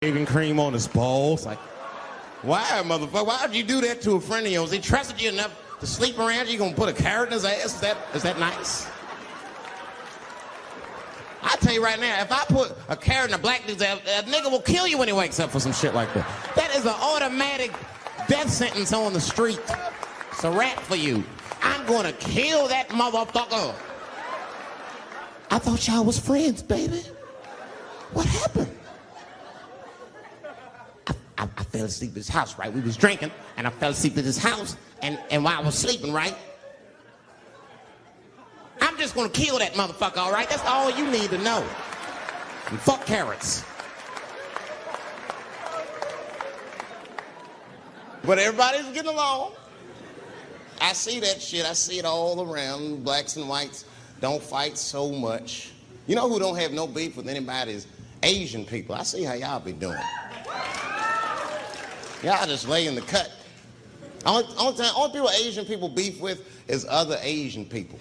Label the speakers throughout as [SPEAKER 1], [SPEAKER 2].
[SPEAKER 1] shaving cream on his balls. Like, why, motherfucker? Why would you do that to a friend of yours? He trusted you enough to sleep around you. You gonna put a carrot in his ass? Is that nice? I tell you right now, if I put a carrot in a black dude's ass, a nigga will kill you when he wakes up for some shit like that. That is an automatic death sentence on the street. It's a rap for you. I'm gonna kill that motherfucker. I thought y'all was friends, baby. What happened? I fell asleep at his house, right? We was drinking, and I fell asleep at his house, and while I was sleeping, right? I'm just gonna kill that motherfucker, all right? That's all you need to know. And fuck carrots. But everybody's getting along. I see that shit. I see it all around. Blacks and whites don't fight so much. You know who don't have no beef with anybody is Asian people. I see how y'all be doing. Y'all just lay in the cut. Only people Asian people beef with is other Asian people.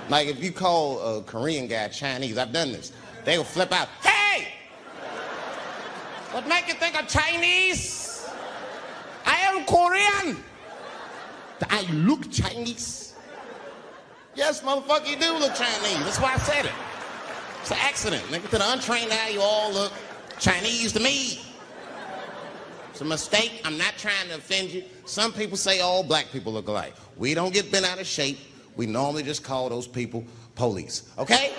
[SPEAKER 1] Like if you call a Korean guy Chinese, I've done this. They will flip out. Hey! What make you think I'm Chinese? I am Korean. I look Chinese. Yes, motherfucker, you do look Chinese. That's why I said it. It's an accident. Nigga, to the untrained eye, you all look Chinese to me. It's a mistake. I'm not trying to offend you. Some people say all black people look alike. We don't get bent out of shape. We normally just call those people police. Okay?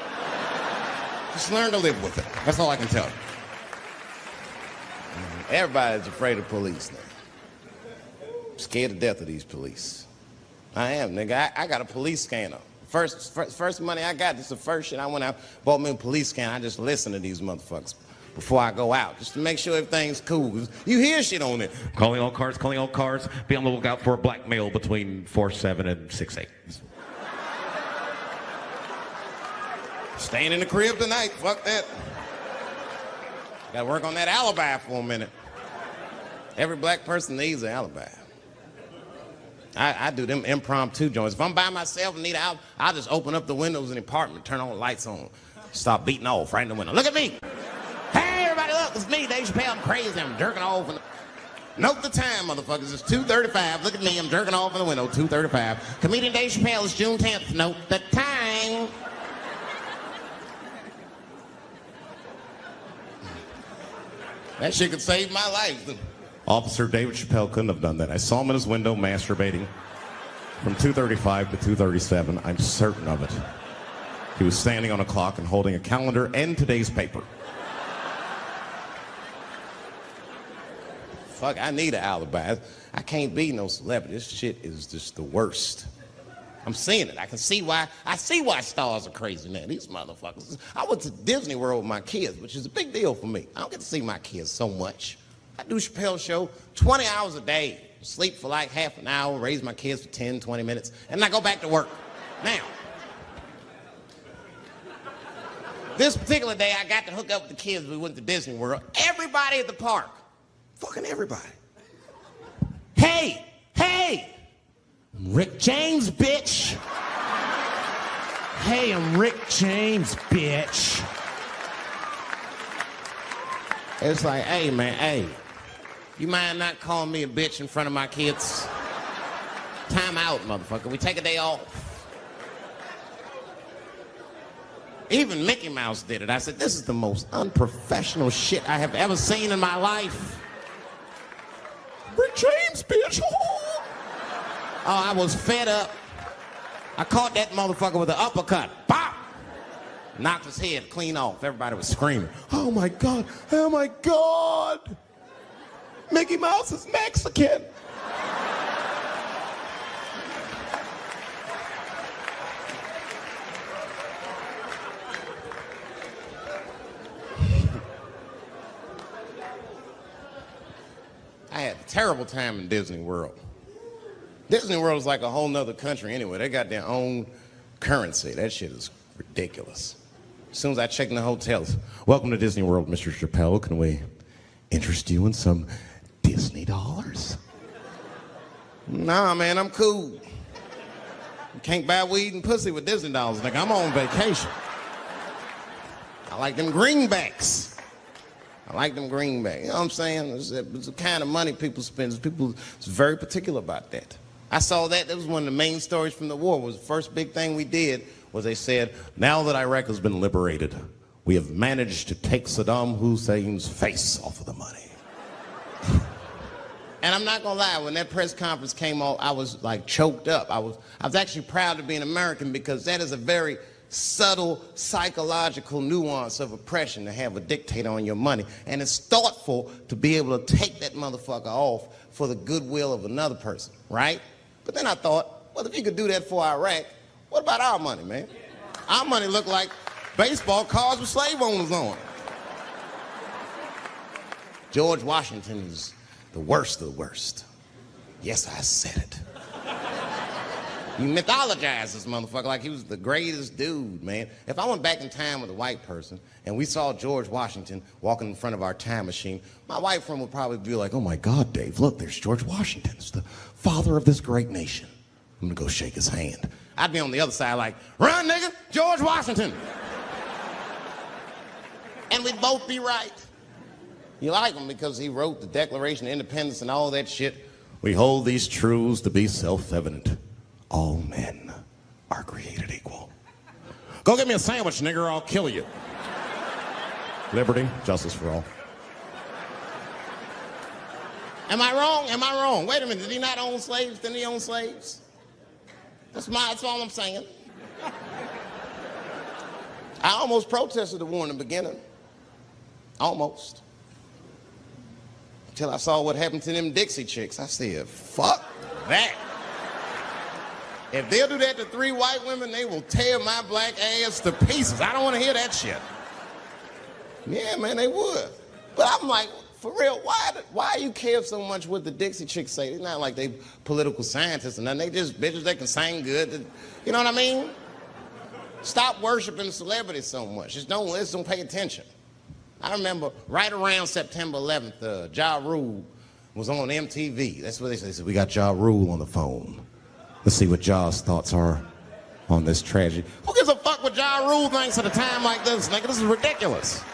[SPEAKER 1] Just learn to live with it. That's all I can tell you. Everybody's afraid of police now. I'm scared to death of these police. I am, nigga. I got a police scanner. First money I got, this is the first shit I went out, bought me a police scanner. I just listen to these motherfuckers before I go out, just to make sure everything's cool. You hear shit on it.
[SPEAKER 2] Calling all cars, be on the lookout for a black male between 4'7" and 6'8".
[SPEAKER 1] Staying in the crib tonight, fuck that. Gotta work on that alibi for a minute. Every black person needs an alibi. I do them impromptu joints. If I'm by myself and need an alibi, I'll just open up the windows in the apartment, turn all the lights on, start beating off right in the window. Look at me. Hey, everybody, look, it's me, Dave Chappelle. I'm crazy, I'm jerking off. Note the time, motherfuckers. It's 2:35. Look at me, I'm jerking off in the window, 2:35. Comedian Dave Chappelle, it's June 10th. Note the time. That shit could save my life.
[SPEAKER 2] Officer David Chappelle couldn't have done that. I saw him in his window masturbating from 2:35 to 2:37. I'm certain of it. He was standing on a clock and holding a calendar and today's paper.
[SPEAKER 1] Fuck, I need an alibi. I can't be no celebrity. This shit is just the worst. I'm seeing it. I see why stars are crazy now. These motherfuckers. I went to Disney World with my kids, which is a big deal for me. I don't get to see my kids so much. I do Chappelle show 20 hours a day. Sleep for like half an hour, raise my kids for 10, 20 minutes, and I go back to work. Now, this particular day, I got to hook up with the kids. We went to Disney World. Everybody at the park. Fucking everybody. Hey! I'm Rick James, bitch. Hey, I'm Rick James, bitch. It's like, hey, man, hey. You mind not calling me a bitch in front of my kids? Time out, motherfucker. We take a day off. Even Mickey Mouse did it. I said, this is the most unprofessional shit I have ever seen in my life. Rick James, bitch. Oh, I was fed up. I caught that motherfucker with an uppercut. Bop! Knocked his head clean off. Everybody was screaming. Oh my God, oh my God. Mickey Mouse is Mexican. I had a terrible time in Disney World. Disney World is like a whole nother country anyway. They got their own currency. That shit is ridiculous. As soon as I check in the hotels, welcome to Disney World, Mr. Chappelle. Can we interest you in some Disney dollars? Nah, man, I'm cool. You can't buy weed and pussy with Disney dollars. Nigga, I'm on vacation. I like them greenbacks. I like them greenbacks. You know what I'm saying? It's the kind of money people spend. People is very particular about that. I saw that. That was one of the main stories from the war. Was the first big thing we did was they said, now that Iraq has been liberated, we have managed to take Saddam Hussein's face off of the money. And I'm not gonna lie, when that press conference came off, I was like choked up. I was actually proud to be an American because that is a very subtle psychological nuance of oppression to have a dictator on your money. And it's thoughtful to be able to take that motherfucker off for the goodwill of another person, right? But then I thought, well, if you could do that for Iraq, what about our money, man? Our money looked like baseball cards with slave owners on it. George Washington is the worst of the worst. Yes, I said it. You mythologize this motherfucker like he was the greatest dude, man. If I went back in time with a white person and we saw George Washington walking in front of our time machine, my white friend would probably be like, oh my God, Dave, look, there's George Washington. It's the father of this great nation. I'm gonna go shake his hand. I'd be on the other side like, run, nigga, George Washington. And we'd both be right. You like him because he wrote the Declaration of Independence and all that shit. We hold these truths to be self-evident. All men are created equal. Go get me a sandwich, nigger, or I'll kill you. Liberty, justice for all. Am I wrong? Am I wrong? Wait a minute, did he not own slaves? Didn't he own slaves? That's all I'm saying. I almost protested the war in the beginning. Almost. Until I saw what happened to them Dixie chicks. I said, fuck that. If they'll do that to 3 white women, they will tear my black ass to pieces. I don't want to hear that shit. Yeah, man, they would. But I'm like, for real, why you care so much what the Dixie chicks say? It's not like they political scientists or nothing. They just bitches that can sing good. You know what I mean? Stop worshiping celebrities so much. Just don't pay attention. I remember right around September 11th, Ja Rule was on MTV. That's what they said. They said, we got Ja Rule on the phone. Let's see what Ja's thoughts are on this tragedy. Who gives a fuck what Ja Rule thinks at a time like this, nigga? This is ridiculous.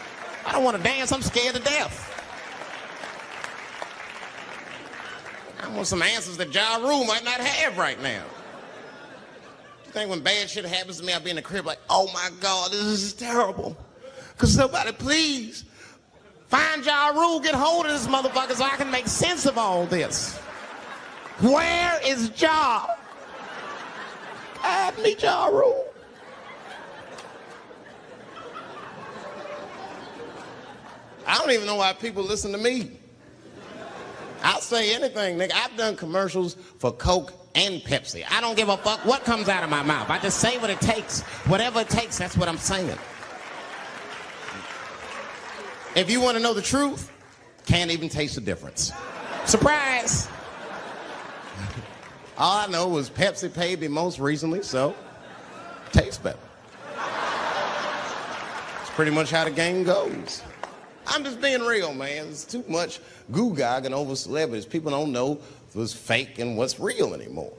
[SPEAKER 1] I don't want to dance. I'm scared to death. I want some answers that Ja Rule might not have right now. You think when bad shit happens to me, I'll be in the crib like, oh my God, this is terrible. Could somebody please find Ja Rule, get hold of this motherfucker so I can make sense of all this. Where is Ja? Guide me, Ja Rule. I don't even know why people listen to me. I'll say anything, nigga. I've done commercials for Coke and Pepsi. I don't give a fuck what comes out of my mouth. I just say what it takes. Whatever it takes, that's what I'm saying. If you want to know the truth, can't even taste the difference. Surprise! All I know was Pepsi paid me most recently, so tastes better. It's pretty much how the game goes. I'm just being real, man. There's too much goo-gagging over celebrities. People don't know what's fake and what's real anymore.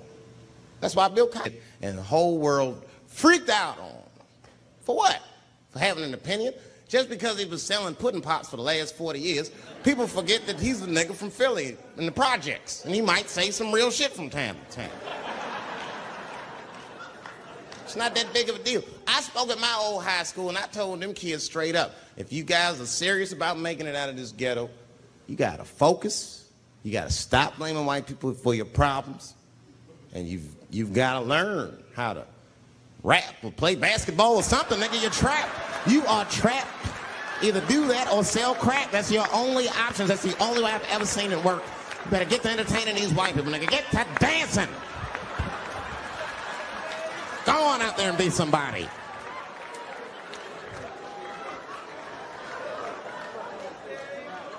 [SPEAKER 1] That's why Bill Cosby and the whole world freaked out on him. For what? For having an opinion? Just because he was selling pudding pops for the last 40 years, people forget that he's a nigga from Philly in the projects, and he might say some real shit from time to time. It's not that big of a deal. I spoke at my old high school, and I told them kids straight up, if you guys are serious about making it out of this ghetto, you gotta focus, you gotta stop blaming white people for your problems, and you've gotta learn how to rap or play basketball or something, nigga, you're trapped. You are trapped. Either do that or sell crack. That's your only options. That's the only way I've ever seen it work. You better get to entertaining these white people, nigga. Get to dancing. Go on out there and be somebody.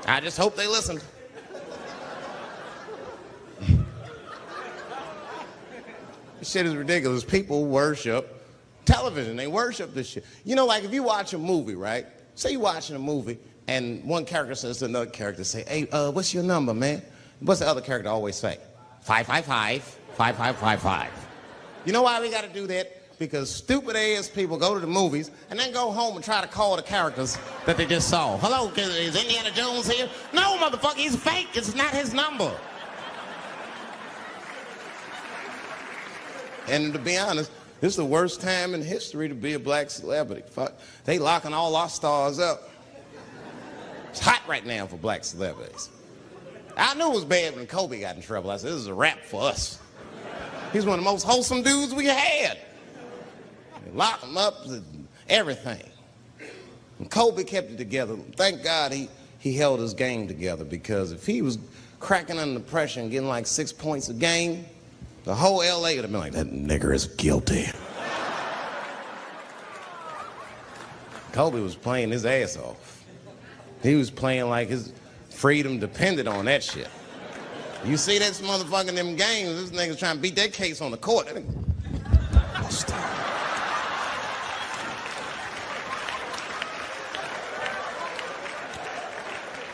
[SPEAKER 1] I just hope they listen. This shit is ridiculous. People worship television. They worship this shit. You know, like if you watch a movie, right? Say you're watching a movie and one character says to another character, say, hey, what's your number, man? What's the other character always say? 555, 5555. You know why we got to do that? because stupid ass people go to the movies and then go home and try to call the characters that they just saw. Hello, is Indiana Jones here? No, motherfucker, he's fake. It's not his number. And to be honest, this is the worst time in history to be a black celebrity. Fuck, they locking all our stars up. It's hot right now for black celebrities. I knew it was bad when Kobe got in trouble. I said, this is a wrap for us. He's one of the most wholesome dudes we had. They locked him up, everything. And Kobe kept it together. Thank God he held his game together, because if he was cracking under pressure and getting like 6 points a game, the whole LA would have been like, that nigger is guilty. Kobe was playing his ass off. He was playing like his freedom depended on that shit. You see this motherfucker in them games, this nigga's trying to beat that case on the court.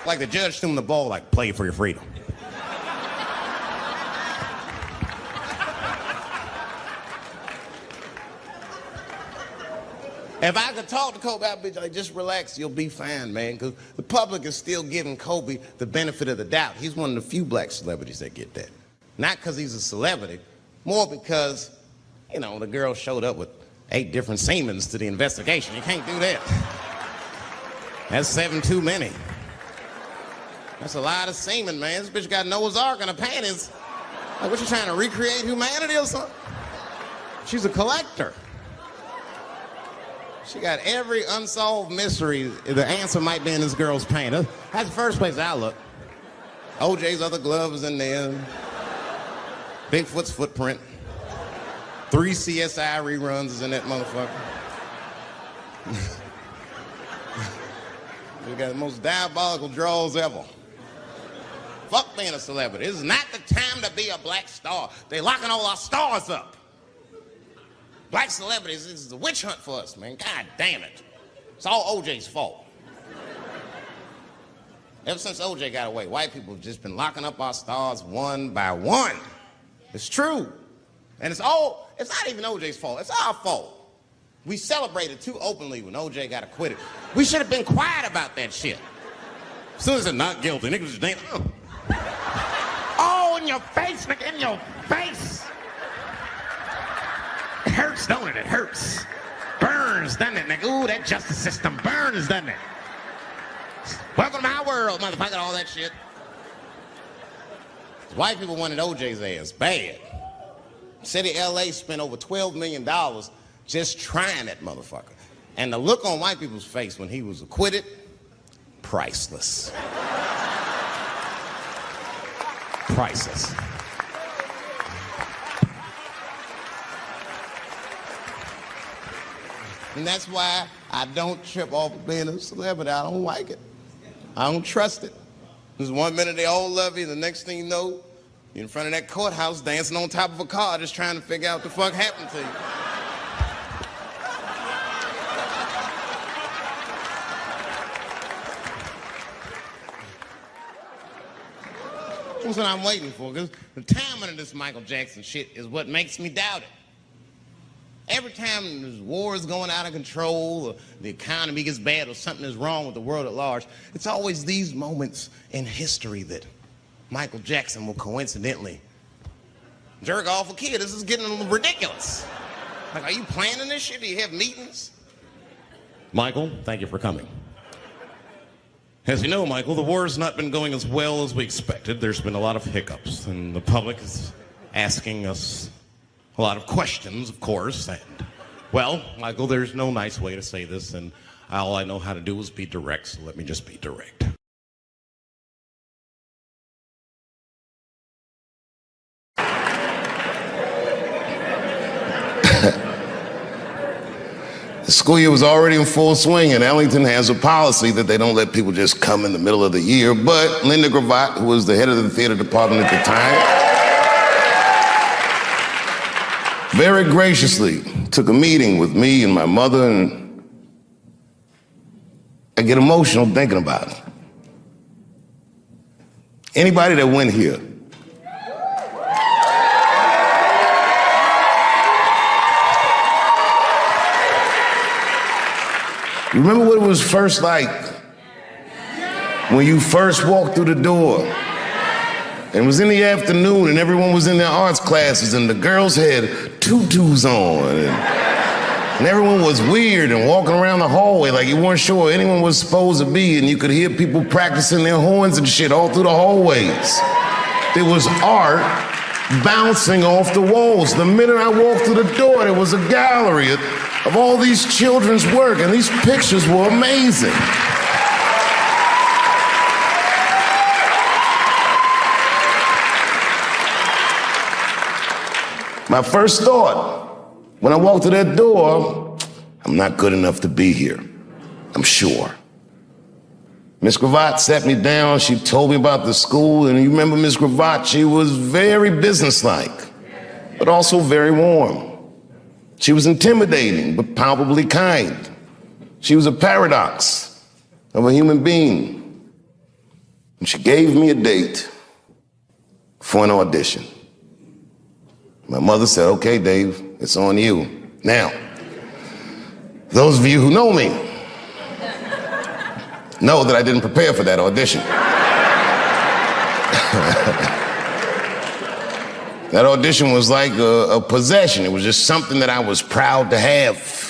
[SPEAKER 1] Like the judge threw him the ball, like, play for your freedom. If I could talk to Kobe, I'd be like, just relax, you'll be fine, man. Because the public is still giving Kobe the benefit of the doubt. He's one of the few black celebrities that get that. Not because he's a celebrity, more because, you know, the girl showed up with 8 different semens to the investigation. You can't do that. That's 7 too many. That's a lot of semen, man. This bitch got Noah's Ark in her panties. Like, what, you trying to recreate humanity or something? She's a collector. She got every unsolved mystery. The answer might be in this girl's paint. That's the first place I look. OJ's other glove is in there. Bigfoot's footprint. 3 CSI reruns is in that motherfucker. We got the most diabolical draws ever. Fuck being a celebrity. This is not the time to be a black star. They locking all our stars up. Black celebrities, this is a witch hunt for us, man. God damn it. It's all OJ's fault. Ever since OJ got away, white people have just been locking up our stars one by one. It's true. And it's not even OJ's fault. It's our fault. We celebrated too openly when OJ got acquitted. We should have been quiet about that shit. As soon as they're not guilty, niggas just dance. Oh, in your face, nigga, in your face. It hurts, don't it? It hurts. Burns, doesn't it, nigga? Ooh, that justice system burns, doesn't it? Welcome to my world, motherfucker, all that shit. White people wanted OJ's ass bad. City of LA spent over $12 million just trying that motherfucker. And the look on white people's face when he was acquitted, priceless. Priceless. And that's why I don't trip off of being a celebrity. I don't like it. I don't trust it. Because 1 minute they all love you, the next thing you know, you're in front of that courthouse dancing on top of a car just trying to figure out what the fuck happened to you. That's what I'm waiting for, because the timing of this Michael Jackson shit is what makes me doubt it. Every time this war is going out of control, or the economy gets bad, or something is wrong with the world at large, it's always these moments in history that Michael Jackson will coincidentally jerk off a kid. This is getting ridiculous. Like, are you planning this shit? Do you have meetings?
[SPEAKER 2] Michael, thank you for coming. As you know, Michael, the war has not been going as well as we expected. There's been a lot of hiccups, and the public is asking us a lot of questions, of course. And, well, Michael, there's no nice way to say this, and all I know how to do is be direct, so let me just be direct.
[SPEAKER 3] The school year was already in full swing, and Ellington has a policy that they don't let people just come in the middle of the year. But Linda Gravatt, who was the head of the theater department at the time, very graciously took a meeting with me and my mother, and I get emotional thinking about it. Anybody that went here You remember what it was first like? When you first walked through the door. And it was in the afternoon and everyone was in their arts classes and the girls had tutus on. And everyone was weird and walking around the hallway like you weren't sure where anyone was supposed to be, and you could hear people practicing their horns and shit all through the hallways. There was art bouncing off the walls. The minute I walked through the door, there was a gallery of all these children's work, and these pictures were amazing. My first thought, when I walked through that door, I'm not good enough to be here, I'm sure. Miss Cravat sat me down, she told me about the school, and you remember Miss Cravat, she was very businesslike, but also very warm. She was intimidating, but palpably kind. She was a paradox of a human being. And she gave me a date for an audition. My mother said, okay, Dave, it's on you. Now, those of you who know me know that I didn't prepare for that audition. That audition was like a possession. It was just something that I was proud to have.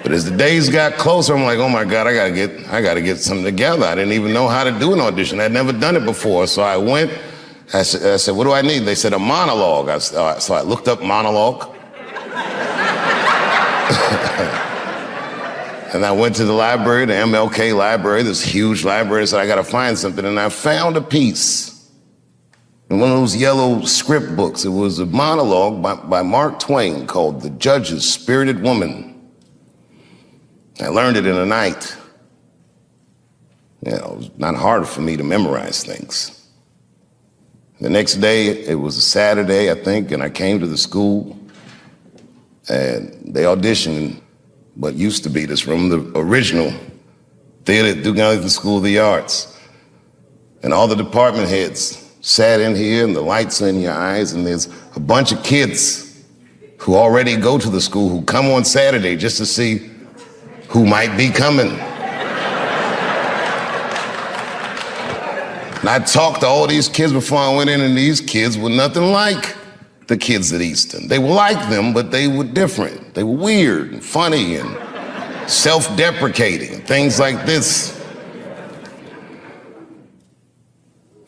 [SPEAKER 3] But as the days got closer, I'm like, oh my God, I gotta get something together. I didn't even know how to do an audition. I'd never done it before. So I went, I said, what do I need? They said a monologue. So I looked up monologue. And I went to the library, the MLK library, this huge library, so I gotta find something. And I found a piece in one of those yellow script books. It was a monologue by Mark Twain called The Judge's Spirited Woman. I learned it in a night. You know, it was not hard for me to memorize things. The next day, it was a Saturday, I think, and I came to the school, and they auditioned in what used to be this room, the original theater at Duke Ellington School of the Arts. And all the department heads sat in here, and the lights are in your eyes, and there's a bunch of kids who already go to the school who come on Saturday just to see who might be coming. And I talked to all these kids before I went in, and these kids were nothing like the kids at Easton. They were like them, but they were different. They were weird and funny and self-deprecating and things like this.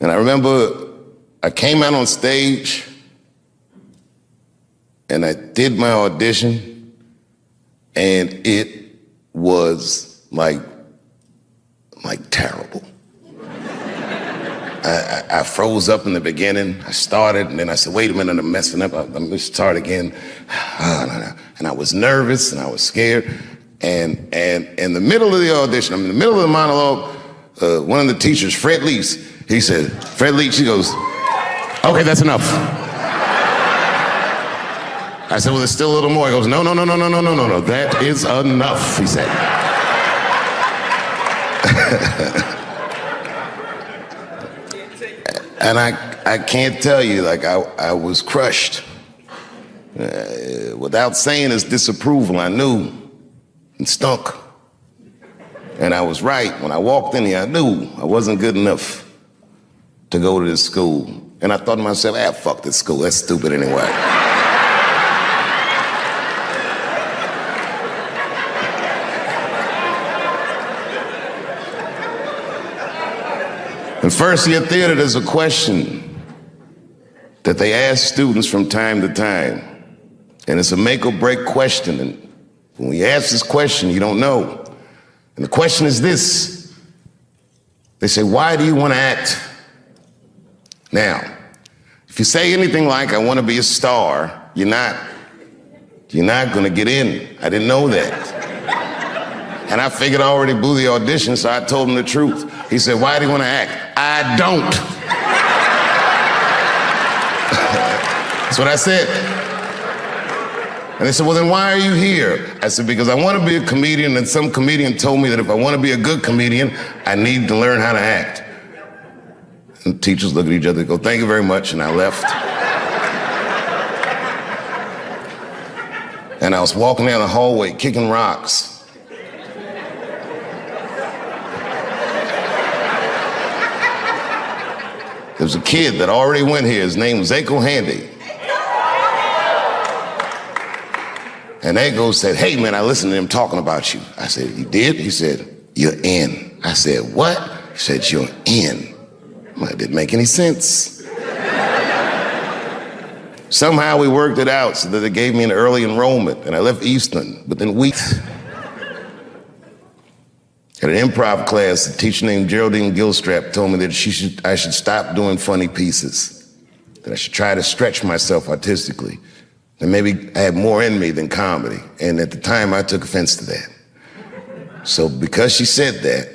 [SPEAKER 3] And I remember I came out on stage and I did my audition, and it was like terrible. I froze up in the beginning. I started, and then I said, wait a minute, I'm messing up. Let me start again. And I was nervous, and I was scared. And in the middle of the audition, I'm in the middle of the monologue, one of the teachers, Fred Leach, he said, Fred Leach, he goes, okay, that's enough. I said, well, there's still a little more. He goes, no, that is enough, he said. And I can't tell you, like, I was crushed. Without saying his disapproval, I knew it stunk. And I was right. When I walked in here, I knew I wasn't good enough to go to this school. And I thought to myself, fuck this school, that's stupid anyway. In first year theater, there's a question that they ask students from time to time. And it's a make or break question. And when you ask this question, you don't know. And the question is this. They say, why do you want to act? Now, if you say anything like, I want to be a star, you're not going to get in. I didn't know that. And I figured I already blew the audition, so I told him the truth. He said, why do you want to act? I don't. That's what I said. And they said, well, then why are you here? I said, because I want to be a comedian, and some comedian told me that if I want to be a good comedian, I need to learn how to act. And teachers look at each other and go, thank you very much, and I left. And I was walking down the hallway kicking rocks. There was a kid that already went here. His name was Aiko Handy. And Aiko said, hey man, I listened to him talking about you. I said, you did? He said, you're in. I said, what? He said, you're in. Well, it didn't make any sense. Somehow we worked it out so that they gave me an early enrollment, and I left Eastern within weeks. At an improv class, a teacher named Geraldine Gilstrap told me that I should stop doing funny pieces, that I should try to stretch myself artistically, that maybe I had more in me than comedy. And at the time, I took offense to that. So because she said that,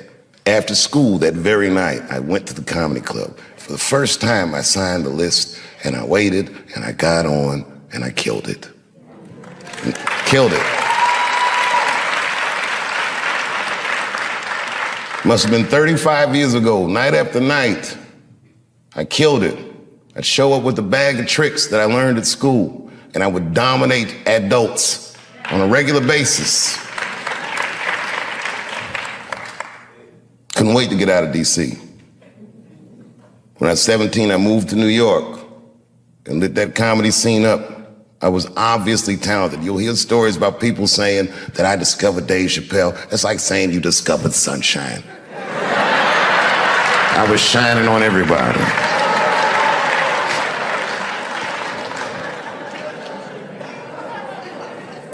[SPEAKER 3] after school that very night, I went to the comedy club. For the first time, I signed the list, and I waited, and I got on, and I killed it. Killed it. Must have been 35 years ago, night after night. I killed it. I'd show up with a bag of tricks that I learned at school, and I would dominate adults on a regular basis. Couldn't wait to get out of DC. When I was 17, I moved to New York and lit that comedy scene up. I was obviously talented. You'll hear stories about people saying that I discovered Dave Chappelle. That's like saying you discovered sunshine. I was shining on everybody.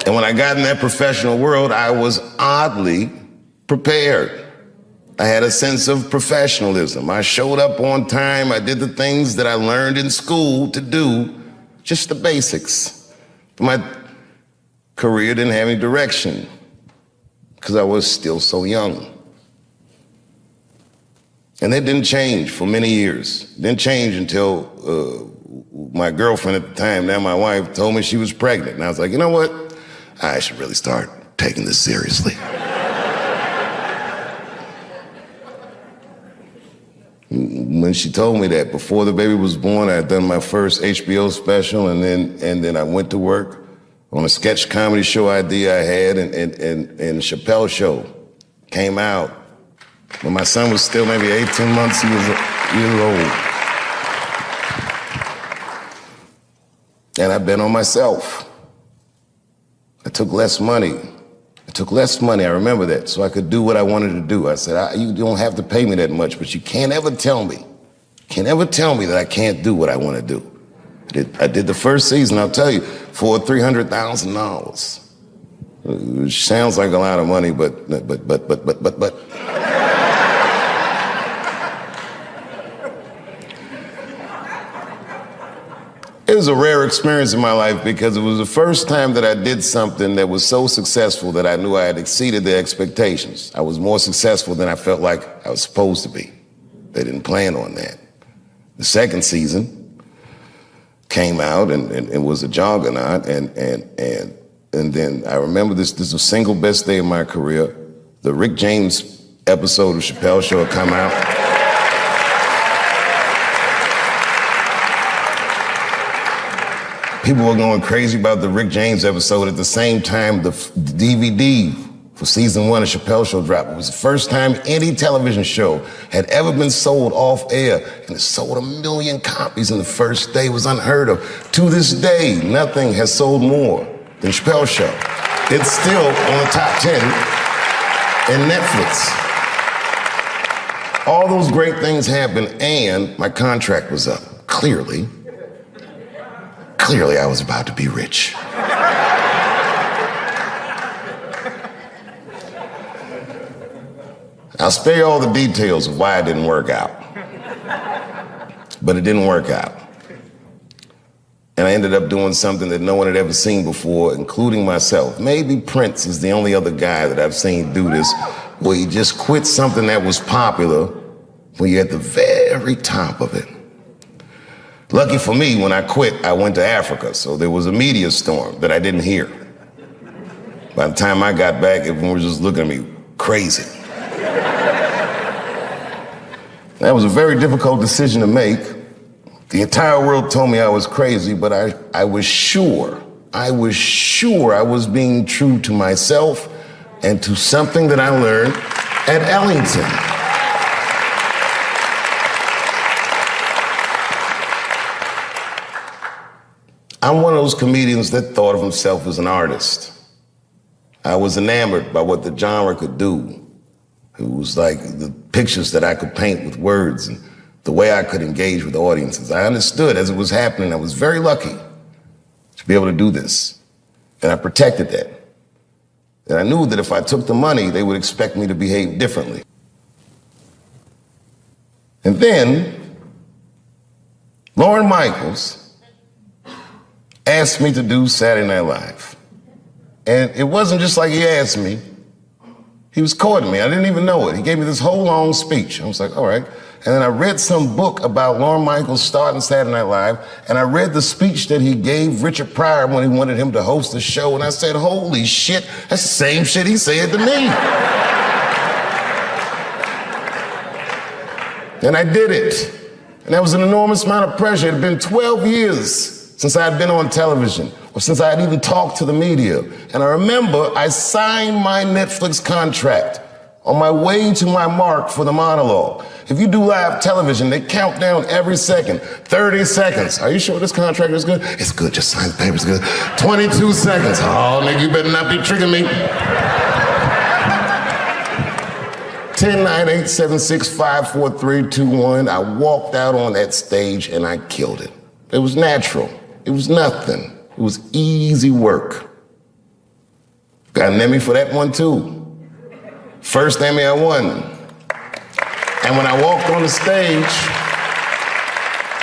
[SPEAKER 3] And when I got in that professional world, I was oddly prepared. I had a sense of professionalism. I showed up on time. I did the things that I learned in school to do, just the basics. But my career didn't have any direction because I was still so young. And that didn't change for many years. It didn't change until my girlfriend at the time, now my wife, told me she was pregnant. And I was like, you know what? I should really start taking this seriously. When she told me that, before the baby was born, I had done my first HBO special, and then I went to work on a sketch comedy show idea I had, and Chappelle show came out. When my son was still maybe 18 months years old. And I bet on myself. I took less money. I remember that, so I could do what I wanted to do. I said, you don't have to pay me that much, but you can't ever tell me that I can't do what I want to do. I did the first season, I'll tell you, for $300,000. Which sounds like a lot of money, but. It was a rare experience in my life because it was the first time that I did something that was so successful that I knew I had exceeded their expectations. I was more successful than I felt like I was supposed to be. They didn't plan on that. The second season came out and it was a juggernaut, and then I remember this was the single best day of my career. The Rick James episode of Chappelle Show had come out. People were going crazy about the Rick James episode. At the same time, the DVD for season 1 of Chappelle Show dropped. It was the first time any television show had ever been sold off air, and it sold 1 million copies in the first day. It was unheard of. To this day, nothing has sold more than Chappelle Show. It's still on the top 10 in Netflix. All those great things happened, and my contract was up. Clearly, I was about to be rich. I'll spare you all the details of why it didn't work out. But it didn't work out. And I ended up doing something that no one had ever seen before, including myself. Maybe Prince is the only other guy that I've seen do this, where he just quit something that was popular when you're at the very top of it. Lucky for me, when I quit, I went to Africa, so there was a media storm that I didn't hear. By the time I got back, everyone was just looking at me crazy. That was a very difficult decision to make. The entire world told me I was crazy, but I was sure I was sure I was being true to myself and to something that I learned at Ellington. I'm one of those comedians that thought of himself as an artist. I was enamored by what the genre could do. It was like the pictures that I could paint with words and the way I could engage with audiences. I understood as it was happening. I was very lucky to be able to do this. And I protected that. And I knew that if I took the money, they would expect me to behave differently. And then, Lorne Michaels asked me to do Saturday Night Live. And it wasn't just like he asked me. He was courting me. I didn't even know it. He gave me this whole long speech. I was like, all right. And then I read some book about Lorne Michaels starting Saturday Night Live, and I read the speech that he gave Richard Pryor when he wanted him to host the show, and I said, holy shit, that's the same shit he said to me. And I did it. And that was an enormous amount of pressure. It had been 12 years since I had been on television, or since I had even talked to the media. And I remember I signed my Netflix contract on my way to my mark for the monologue. If you do live television, they count down every second. 30 seconds. Are you sure this contract is good? It's good, just sign the paper, it's good. 22 seconds. Oh, nigga, you better not be tricking me. 10, 9, 8, 7, 6, 5, 4, 3, 2, 1. I walked out on that stage and I killed it. It was natural. It was nothing. It was easy work. Got an Emmy for that one too. First Emmy I won. And when I walked on the stage,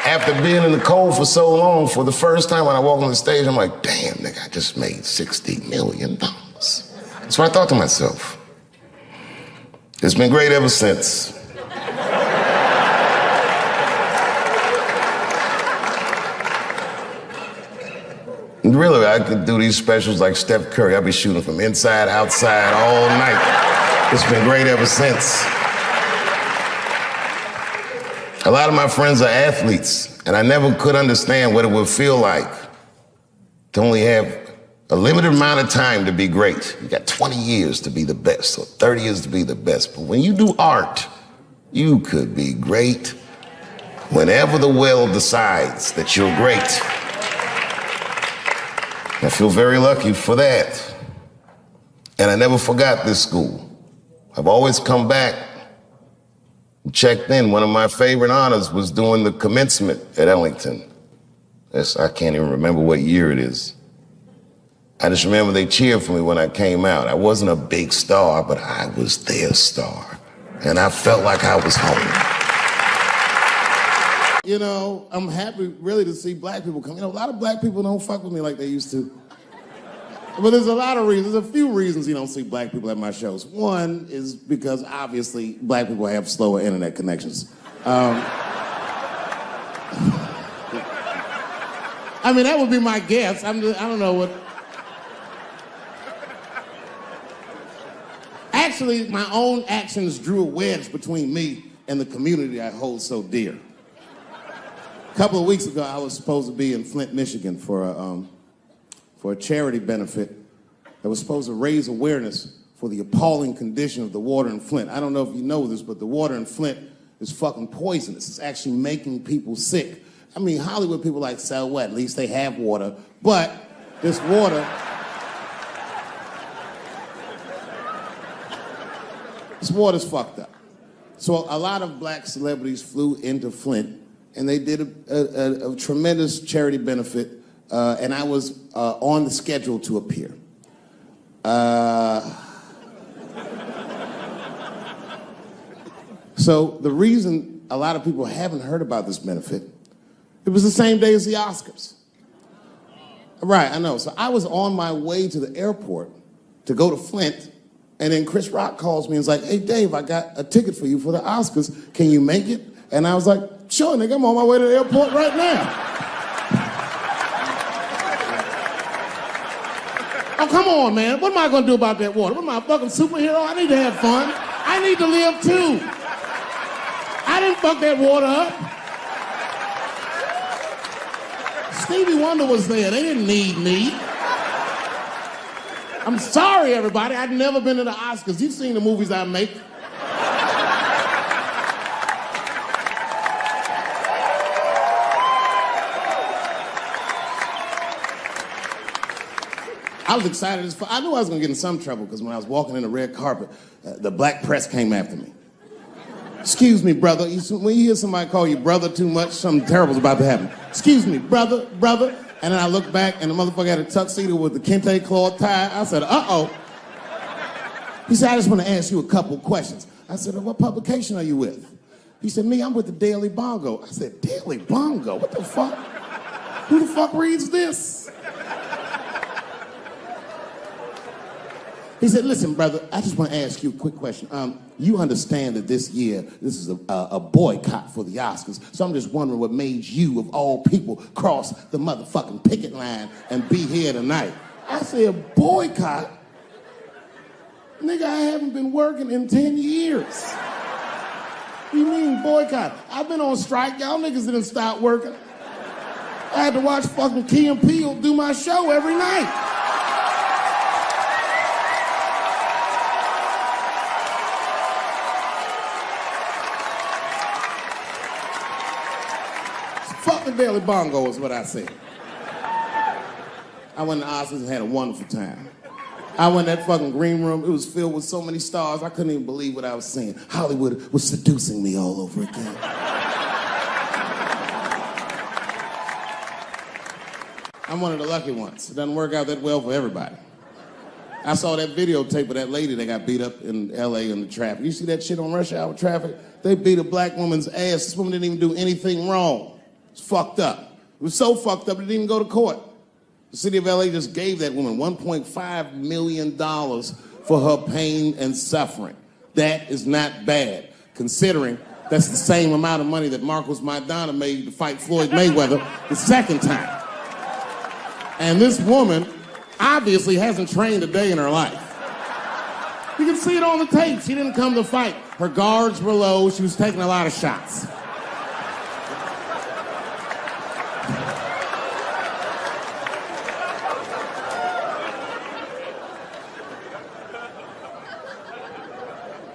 [SPEAKER 3] after being in the cold for so long, for the first time when I walked on the stage, I'm like, damn, nigga, I just made $60 million. That's what I thought to myself. It's been great ever since. Really, I could do these specials like Steph Curry. I'd be shooting from inside, outside, all night. It's been great ever since. A lot of my friends are athletes, and I never could understand what it would feel like to only have a limited amount of time to be great. You got 20 years to be the best, or 30 years to be the best. But when you do art, you could be great whenever the will decides that you're great. I feel very lucky for that. And I never forgot this school. I've always come back and checked in. One of my favorite honors was doing the commencement at Ellington. I can't even remember what year it is. I just remember they cheered for me when I came out. I wasn't a big star, but I was their star. And I felt like I was home.
[SPEAKER 1] You know, I'm happy really to see black people come. You know, a lot of black people don't fuck with me like they used to. But there's a lot of reasons. There's a few reasons you don't see black people at my shows. One is because obviously black people have slower internet connections. I mean, that would be my guess. I don't know what. Actually, my own actions drew a wedge between me and the community I hold so dear. A couple of weeks ago, I was supposed to be in Flint, Michigan for a charity benefit that was supposed to raise awareness for the appalling condition of the water in Flint. I don't know if you know this, but the water in Flint is fucking poisonous. It's actually making people sick. I mean, Hollywood people like, so what? At least they have water. But this water's fucked up. So a lot of black celebrities flew into Flint, and they did a tremendous charity benefit, and I was on the schedule to appear. So the reason a lot of people haven't heard about this benefit, it was the same day as the Oscars. Right, I know. So I was on my way to the airport to go to Flint, and then Chris Rock calls me and is like, hey, Dave, I got a ticket for you for the Oscars. Can you make it? And I was like, sure, nigga, I'm on my way to the airport right now. Oh, come on, man. What am I going to do about that water? What am I, a fucking superhero? I need to have fun. I need to live, too. I didn't fuck that water up. Stevie Wonder was there. They didn't need me.
[SPEAKER 4] I'm sorry, everybody. I've never been to the Oscars. You've seen the movies I make. I was excited as fuck. I knew I was gonna get in some trouble because when I was walking in the red carpet, the black press came after me. Excuse me, brother. When you hear somebody call you brother too much, something terrible's about to happen. Excuse me, brother. And then I looked back and the motherfucker had a tuxedo with the kente cloth tie. I said, uh-oh. He said, I just want to ask you a couple questions. I said, what publication are you with? He said, me, I'm with the Daily Bongo. I said, Daily Bongo? What the fuck? Who the fuck reads this? He said, listen, brother, I just want to ask you a quick question. You understand that this year, this is a boycott for the Oscars, so I'm just wondering what made you, of all people, cross the motherfucking picket line and be here tonight. I said, boycott? Nigga, I haven't been working in 10 years. What do you mean boycott? I've been on strike. Y'all niggas didn't stop working. I had to watch fucking Key and Peele do my show every night. Fuck the Daily Bongo is what I said. I went to Oscars and had a wonderful time. I went in that fucking green room. It was filled with so many stars, I couldn't even believe what I was seeing. Hollywood was seducing me all over again. I'm one of the lucky ones. It doesn't work out that well for everybody. I saw that videotape of that lady that got beat up in L.A. in the traffic. You see that shit on rush hour traffic? They beat a black woman's ass. This woman didn't even do anything wrong. It's fucked up. It was so fucked up it didn't even go to court. The city of LA just gave that woman $1.5 million for her pain and suffering. That is not bad, considering that's the same amount of money that Marcos Maidana made to fight Floyd Mayweather the second time. And this woman obviously hasn't trained a day in her life. You can see it on the tape. She didn't come to fight. Her guards were low. She was taking a lot of shots.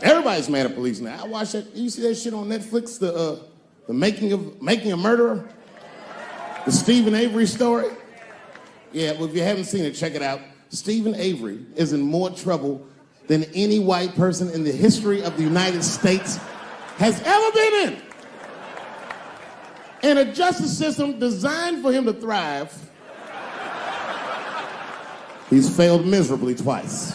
[SPEAKER 4] Everybody's mad at police now. I watched that. You see that shit on Netflix? The making a murderer? The Stephen Avery story? Yeah, well, if you haven't seen it, check it out. Stephen Avery is in more trouble than any white person in the history of the United States has ever been in. In a justice system designed for him to thrive, he's failed miserably twice.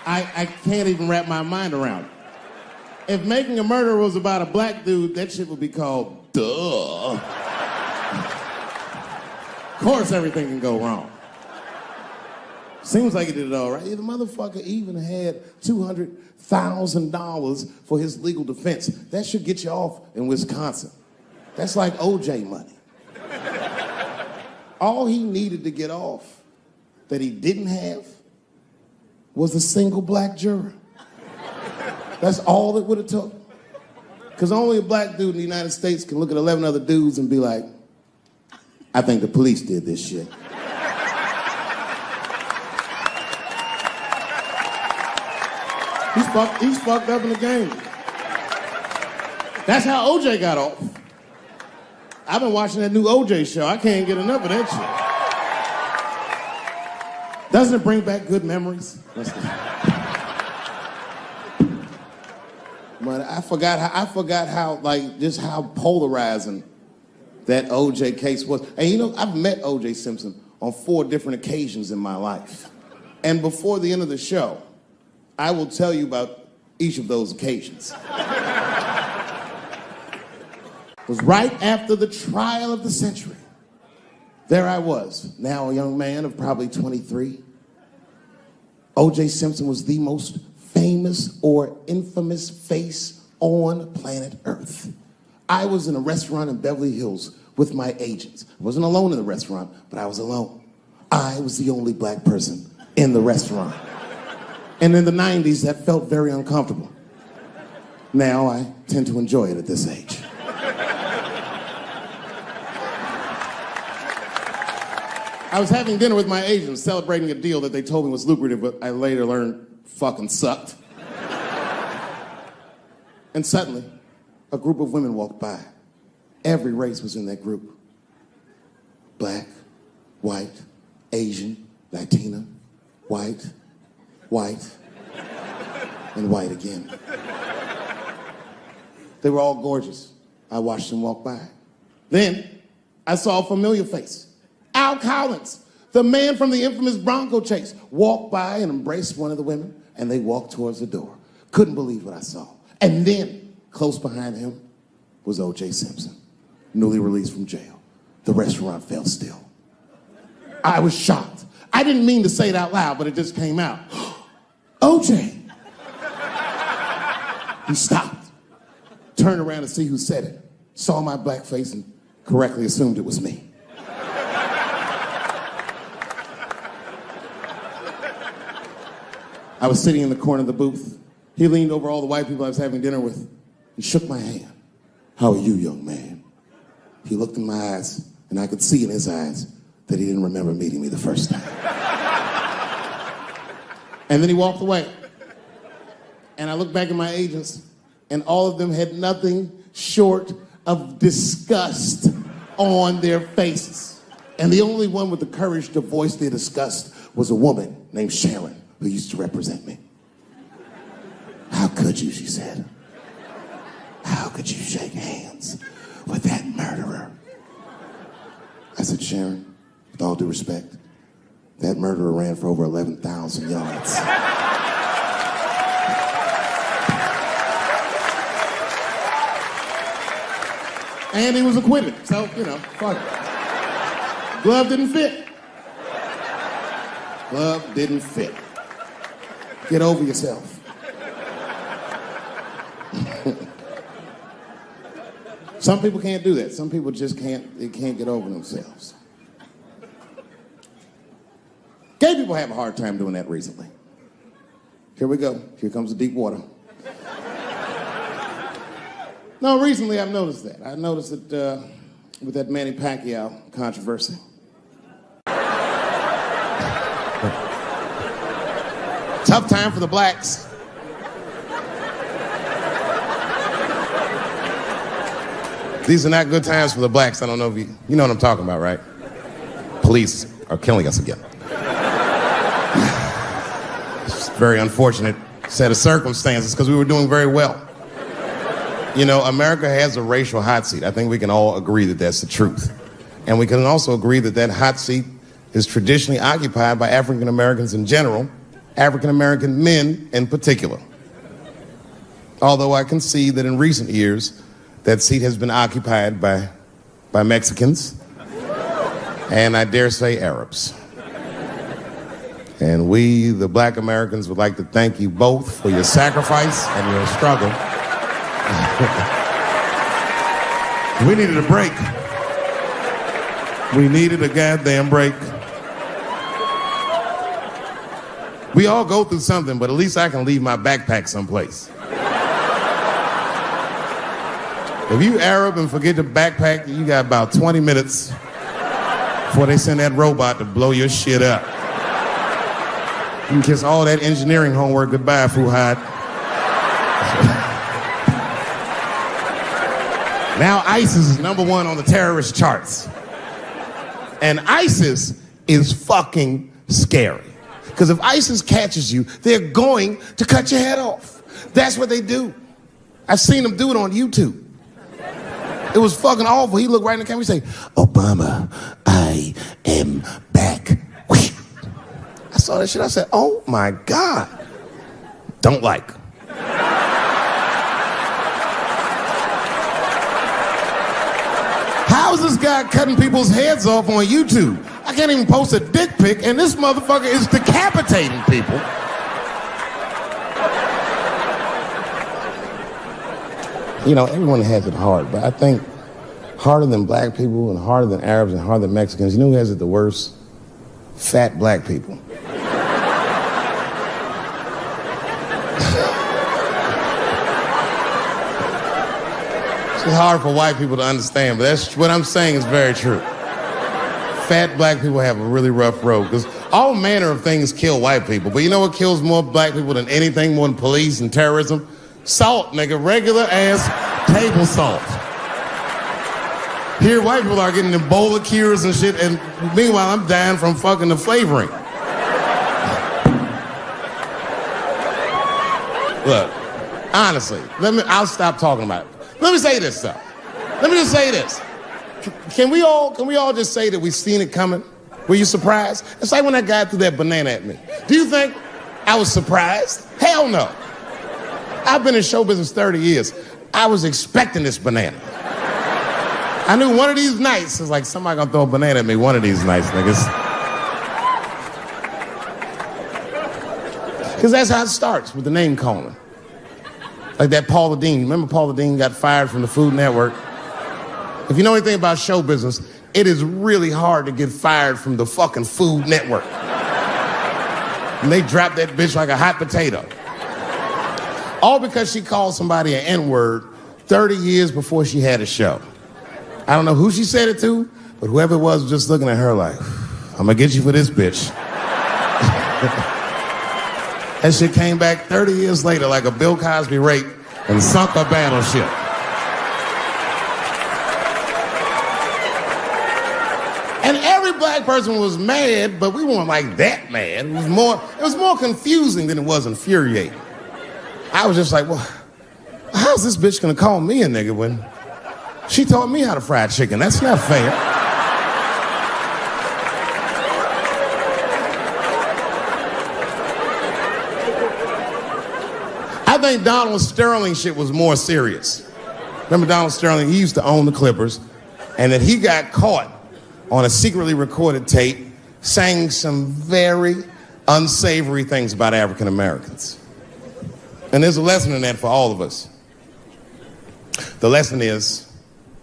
[SPEAKER 4] I can't even wrap my mind around it. If Making a Murderer was about a black dude, that shit would be called Duh. Of course everything can go wrong. Seems like he did it all right. The motherfucker even had $200,000 for his legal defense. That should get you off in Wisconsin. That's like OJ money. All he needed to get off that he didn't have was a single black juror. That's all it would have took. Because only a black dude in the United States can look at 11 other dudes and be like, I think the police did this shit. He's fucked up in the game. That's how OJ got off. I've been watching that new OJ show. I can't get enough of that shit. Doesn't it bring back good memories? But I forgot how like just how polarizing that OJ case was. And you know, I've met OJ Simpson on 4 different occasions in my life. And before the end of the show, I will tell you about each of those occasions. It was right after the trial of the century. There I was, now a young man of probably 23. O.J. Simpson was the most famous or infamous face on planet Earth. I was in a restaurant in Beverly Hills with my agents. I wasn't alone in the restaurant, but I was alone. I was the only black person in the restaurant. And in the 90s, that felt very uncomfortable. Now I tend to enjoy it at this age. I was having dinner with my agents, celebrating a deal that they told me was lucrative, but I later learned fucking sucked. And suddenly, a group of women walked by. Every race was in that group. Black, white, Asian, Latina, white, and white again. They were all gorgeous. I watched them walk by. Then, I saw a familiar face. Al Collins, the man from the infamous Bronco chase, walked by and embraced one of the women, and they walked towards the door. Couldn't believe what I saw. And then, close behind him, was O.J. Simpson, newly released from jail. The restaurant fell still. I was shocked. I didn't mean to say it out loud, but it just came out. O.J. He stopped, turned around to see who said it, saw my black face, and correctly assumed it was me. I was sitting in the corner of the booth. He leaned over all the white people I was having dinner with and shook my hand. How are you, young man? He looked in my eyes, and I could see in his eyes that he didn't remember meeting me the first time. And then he walked away. And I looked back at my agents, and all of them had nothing short of disgust on their faces. And the only one with the courage to voice their disgust was a woman named Sharon, who used to represent me. How could you, she said. How could you shake hands with that murderer? I said, Sharon, with all due respect, that murderer ran for over 11,000 yards. And he was acquitted, so, fuck it. Glove didn't fit. Glove didn't fit. Get over yourself. Some people can't do that. Some people just can't get over themselves. Gay people have a hard time doing that recently. Here we go. Here comes the deep water. No, recently I've noticed that. I noticed it with that Manny Pacquiao controversy. Tough time for the blacks. These are not good times for the blacks. I don't know if you know what I'm talking about, right? Police are killing us again. It's a very unfortunate set of circumstances because we were doing very well. America has a racial hot seat. I think we can all agree that that's the truth. And we can also agree that that hot seat is traditionally occupied by African Americans in general, African American men in particular. Although I can see that in recent years, that seat has been occupied by Mexicans, and I dare say Arabs. And we, the black Americans, would like to thank you both for your sacrifice and your struggle. We needed a break. We needed a goddamn break. We all go through something, but at least I can leave my backpack someplace. If you Arab and forget your backpack, you got about 20 minutes before they send that robot to blow your shit up. You can kiss all that engineering homework goodbye, Fuhad. Now ISIS is #1 on the terrorist charts. And ISIS is fucking scary. Because if ISIS catches you, they're going to cut your head off. That's what they do. I've seen them do it on YouTube. It was fucking awful. He looked right in the camera and say, Obama, I am back. I saw that shit. I said, oh my God. Don't like. How is this guy cutting people's heads off on YouTube? I can't even post a dick pic, and this motherfucker is decapitating people. Everyone has it hard, but I think harder than black people and harder than Arabs and harder than Mexicans, you know who has it the worst? Fat black people. It's hard for white people to understand, but that's what I'm saying is very true. fat black people have a really rough road because all manner of things kill white people. But you know what kills more black people than anything, more than police and terrorism? Salt, nigga. Regular ass table salt. Here, white people are getting Ebola cures and shit, and meanwhile, I'm dying from fucking the flavoring. Look, honestly, I'll stop talking about it. Let me say this, though. Let me just say this. Can we all just say that we've seen it coming? Were you surprised? It's like when that guy threw that banana at me. Do you think I was surprised? Hell no. I've been in show business 30 years. I was expecting this banana. I knew one of these nights, it's like somebody gonna throw a banana at me one of these nights, niggas. Because that's how it starts, with the name calling. Like that Paula Deen. Remember Paula Deen got fired from the Food Network? If you know anything about show business, it is really hard to get fired from the fucking Food Network. And they dropped that bitch like a hot potato. All because she called somebody an N-word 30 years before she had a show. I don't know who she said it to, but whoever it was just looking at her like, I'm gonna get you for this bitch. That shit came back 30 years later like a Bill Cosby rape and sunk a battleship. And every black person was mad, but we weren't like that mad. It was more confusing than it was infuriating. I was just like, well, how's this bitch gonna call me a nigga when she taught me how to fry chicken? That's not fair. I think Donald Sterling shit was more serious. Remember Donald Sterling? He used to own the Clippers, and that he got caught on a secretly recorded tape saying some very unsavory things about African Americans. And there's a lesson in that for all of us. The lesson is,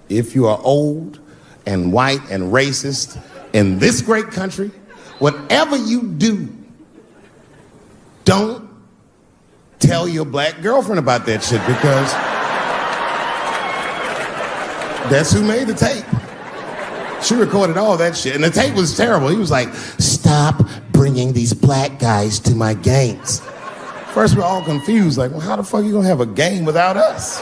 [SPEAKER 4] if you are old and white and racist in this great country, whatever you do, don't tell your black girlfriend about that shit, because that's who made the tape. She recorded all that shit, and the tape was terrible. He was like, stop bringing these black guys to my games. First, we're all confused, like, well, how the fuck are you gonna have a game without us?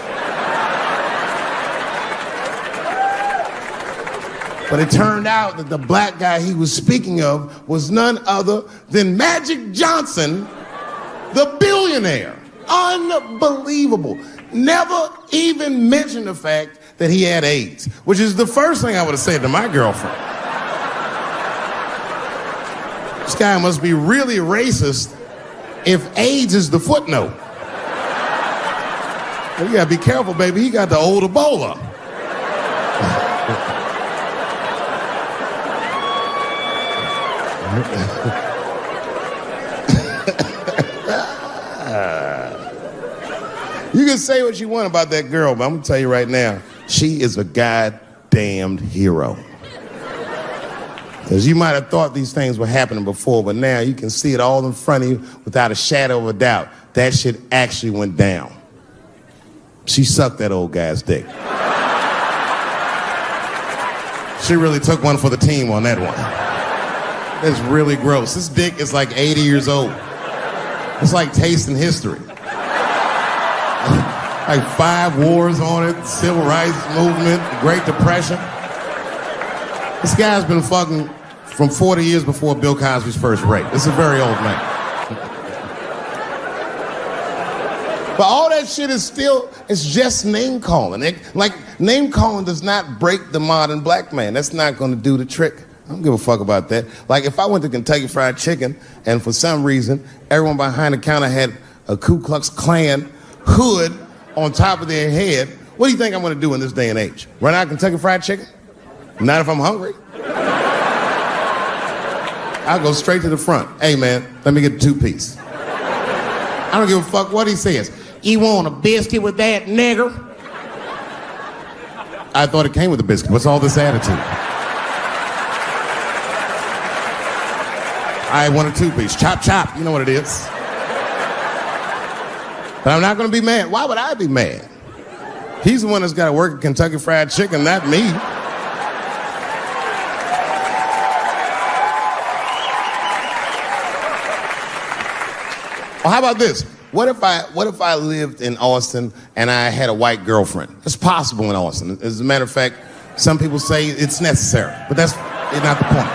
[SPEAKER 4] But it turned out that the black guy he was speaking of was none other than Magic Johnson, the billionaire. Unbelievable. Never even mentioned the fact that he had AIDS, which is the first thing I would have said to my girlfriend. This guy must be really racist if AIDS is the footnote. Well, you gotta be careful, baby. He got the old Ebola. You can say what you want about that girl, but I'm gonna tell you right now, she is a goddamned hero. Because you might have thought these things were happening before, but now you can see it all in front of you without a shadow of a doubt. That shit actually went down. She sucked that old guy's dick. She really took one for the team on that one. That's really gross. This dick is like 80 years old. It's like tasting history. Like 5 wars on it, civil rights movement, the Great Depression. This guy's been fucking from 40 years before Bill Cosby's first rape. This is a very old man. But all that shit is still, it's just name calling. Name calling does not break the modern black man. That's not gonna do the trick. I don't give a fuck about that. Like if I went to Kentucky Fried Chicken and for some reason everyone behind the counter had a Ku Klux Klan hood on top of their head, what do you think I'm gonna do in this day and age? Run out Kentucky Fried Chicken? Not if I'm hungry. I'll go straight to the front. Hey man, let me get a 2-piece. I don't give a fuck what he says. You want a biscuit with that, nigger? I thought it came with a biscuit. What's all this attitude? I want a 2-piece. Chop, chop. You know what it is. But I'm not going to be mad. Why would I be mad? He's the one that's got to work at Kentucky Fried Chicken, not me. Or how about this? What if I lived in Austin and I had a white girlfriend? It's possible in Austin. As a matter of fact, some people say it's necessary, but that's not the point.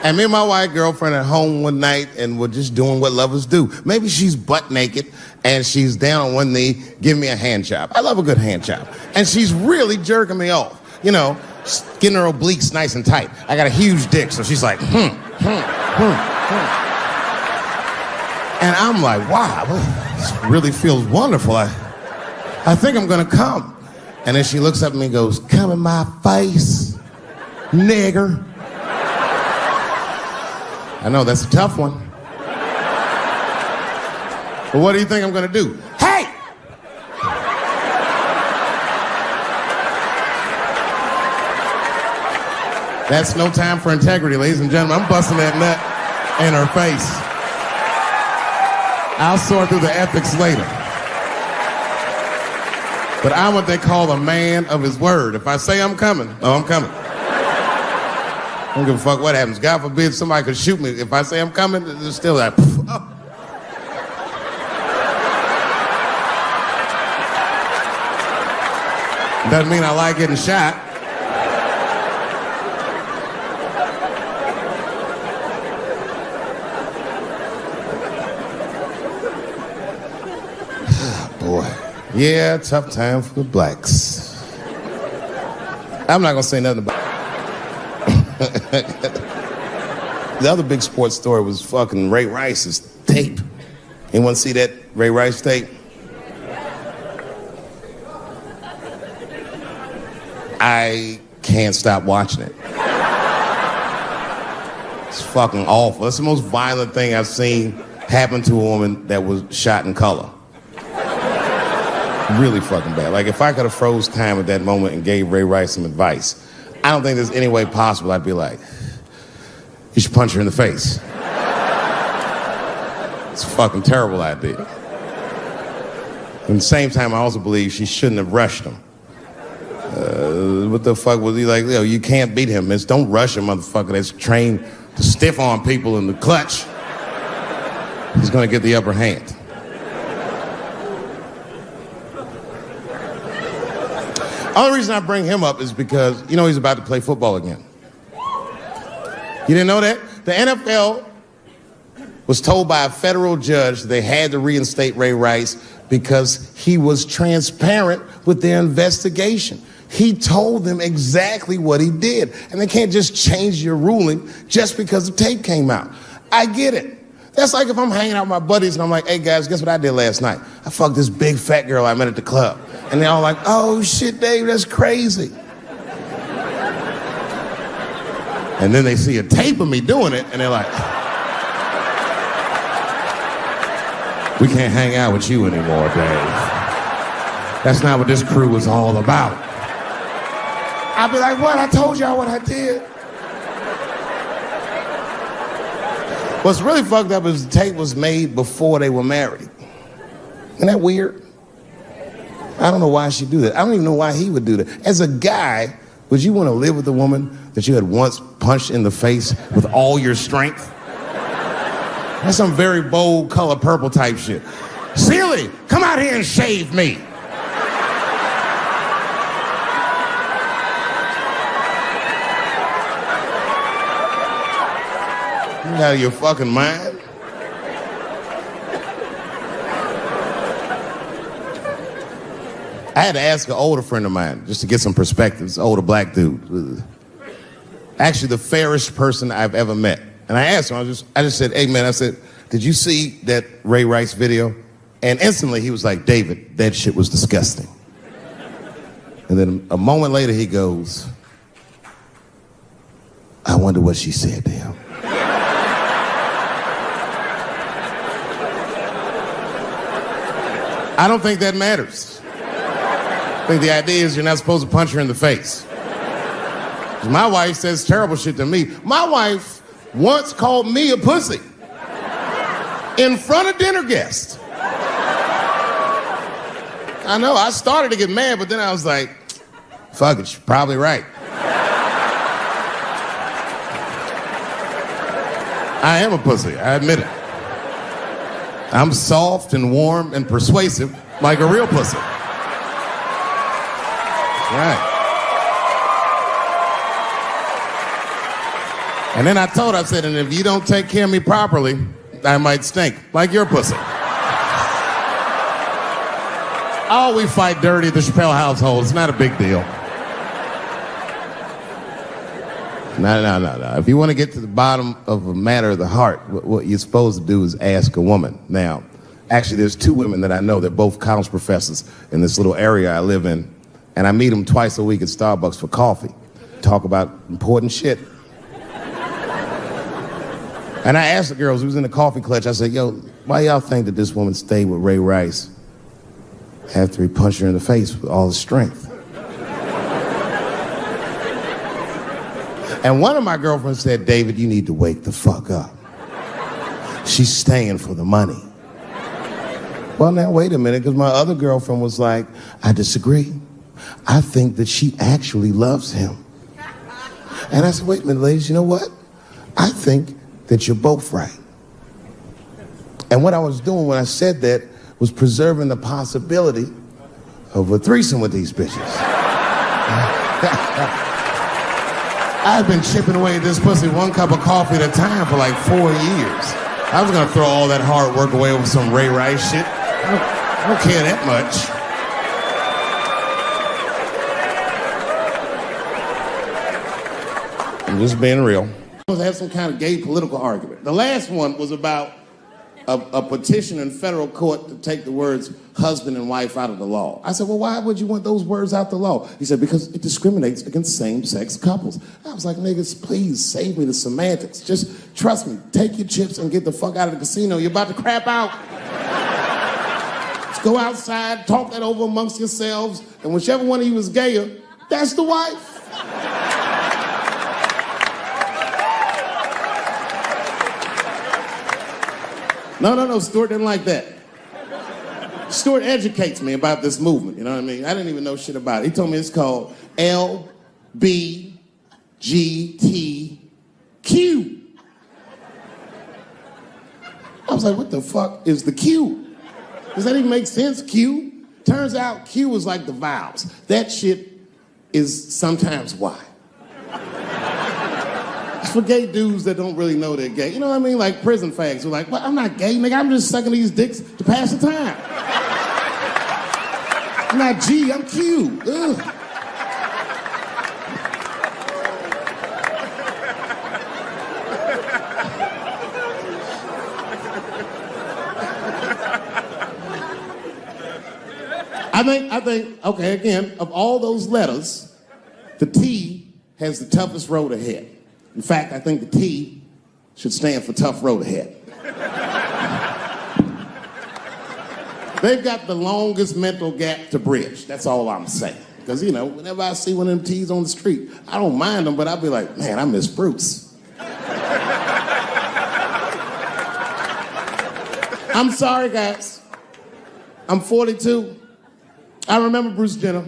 [SPEAKER 4] And me and my white girlfriend at home one night and we're just doing what lovers do. Maybe she's butt naked and she's down on one knee giving me a hand job. I love a good hand job. And she's really jerking me off. You know, getting her obliques nice and tight. I got a huge dick, so she's like, And I'm like, wow, this really feels wonderful. I think I'm gonna come. And then she looks up at me and goes, come in my face, nigger. I know, that's a tough one. But what do you think I'm gonna do? Hey! That's no time for integrity, ladies and gentlemen. I'm busting that nut in her face. I'll sort through the ethics later. But I'm what they call a man of his word. If I say I'm coming, I'm coming. I don't give a fuck what happens. God forbid somebody could shoot me. If I say I'm coming, it's still like, oh. Doesn't mean I like getting shot. Boy. Yeah, tough time for the blacks. I'm not gonna say nothing about it. The other big sports story was fucking Ray Rice's tape. Anyone see that Ray Rice tape? I can't stop watching it. It's fucking awful. That's the most violent thing I've seen happen to a woman that was shot in color. Really fucking bad. Like, if I could have froze time at that moment and gave Ray Rice some advice, I don't think there's any way possible I'd be like, you should punch her in the face. It's a fucking terrible idea. At the same time, I also believe she shouldn't have rushed him. What the fuck was he like? Yo, you can't beat him, miss. Don't rush a motherfucker that's trained to stiff arm people in the clutch. He's gonna get the upper hand. The only reason I bring him up is because, you know, he's about to play football again. You didn't know that? The NFL was told by a federal judge they had to reinstate Ray Rice because he was transparent with their investigation. He told them exactly what he did. And they can't just change your ruling just because the tape came out. I get it. That's like if I'm hanging out with my buddies and I'm like, hey guys, guess what I did last night? I fucked this big fat girl I met at the club. And they're all like, oh shit, Dave, that's crazy. And then they see a tape of me doing it and they're like, we can't hang out with you anymore, Dave. That's not what this crew was all about. I'll be like, what? I told y'all what I did. What's really fucked up is the tape was made before they were married. Isn't that weird? I don't know why she'd do that. I don't even know why he would do that. As a guy, would you want to live with a woman that you had once punched in the face with all your strength? That's some very bold color purple type shit. Sealy, come out here and shave me. You out of your fucking mind? I had to ask an older friend of mine just to get some perspective. This older black dude. Actually, the fairest person I've ever met. And I asked him, I just said, hey man, I said, did you see that Ray Rice video? And instantly he was like, David, that shit was disgusting. And then a moment later he goes, I wonder what she said to him. I don't think that matters. I think the idea is you're not supposed to punch her in the face. My wife says terrible shit to me. My wife once called me a pussy in front of dinner guests. I know, I started to get mad, but then I was like, fuck it, she's probably right. I am a pussy, I admit it. I'm soft and warm and persuasive like a real pussy. Right. And then I told her, I said, and if you don't take care of me properly, I might stink like your pussy. Oh, we fight dirty at the Chappelle household. It's not a big deal. No. If you want to get to the bottom of a matter of the heart, what you're supposed to do is ask a woman. Now, actually, there's two women that I know. They're both college professors in this little area I live in. And I meet them twice a week at Starbucks for coffee. Talk about important shit. And I asked the girls who was in the coffee clutch, I said, yo, why y'all think that this woman stayed with Ray Rice after he punched her in the face with all his strength? And one of my girlfriends said, David, you need to wake the fuck up. She's staying for the money. Well, now, wait a minute, because my other girlfriend was like, I disagree. I think that she actually loves him. And I said, wait a minute, ladies, you know what? I think that you're both right. And what I was doing when I said that was preserving the possibility of a threesome with these bitches. I've been chipping away at this pussy one cup of coffee at a time for like 4 years. I was gonna throw all that hard work away over some Ray Rice shit. I don't care that much. I'm just being real. I had some kind of gay political argument. The last one was about a petition in federal court to take the words husband and wife out of the law. I said, well, why would you want those words out the law? He said, because it discriminates against same-sex couples. I was like, niggas, please save me the semantics. Just trust me. Take your chips and get the fuck out of the casino. You're about to crap out. Just go outside, talk that over amongst yourselves, and whichever one of you is gayer, that's the wife. No, Stuart didn't like that. Stuart educates me about this movement, you know what I mean? I didn't even know shit about it. He told me it's called LBGTQ. I was like, what the fuck is the Q? Does that even make sense, Q? Turns out Q is like the vowels. That shit is sometimes Y. It's for gay dudes that don't really know they're gay. You know what I mean? Like prison fags who are like, well, I'm not gay, nigga. I'm just sucking these dicks to pass the time. I'm not G, I'm Q. Ugh. I think, okay, again, of all those letters, the T has the toughest road ahead. In fact, I think the T should stand for tough road ahead. They've got the longest mental gap to bridge. That's all I'm saying. Because, you know, whenever I see one of them T's on the street, I don't mind them, but I'll be like, man, I miss Bruce. I'm sorry, guys. I'm 42. I remember Bruce Jenner.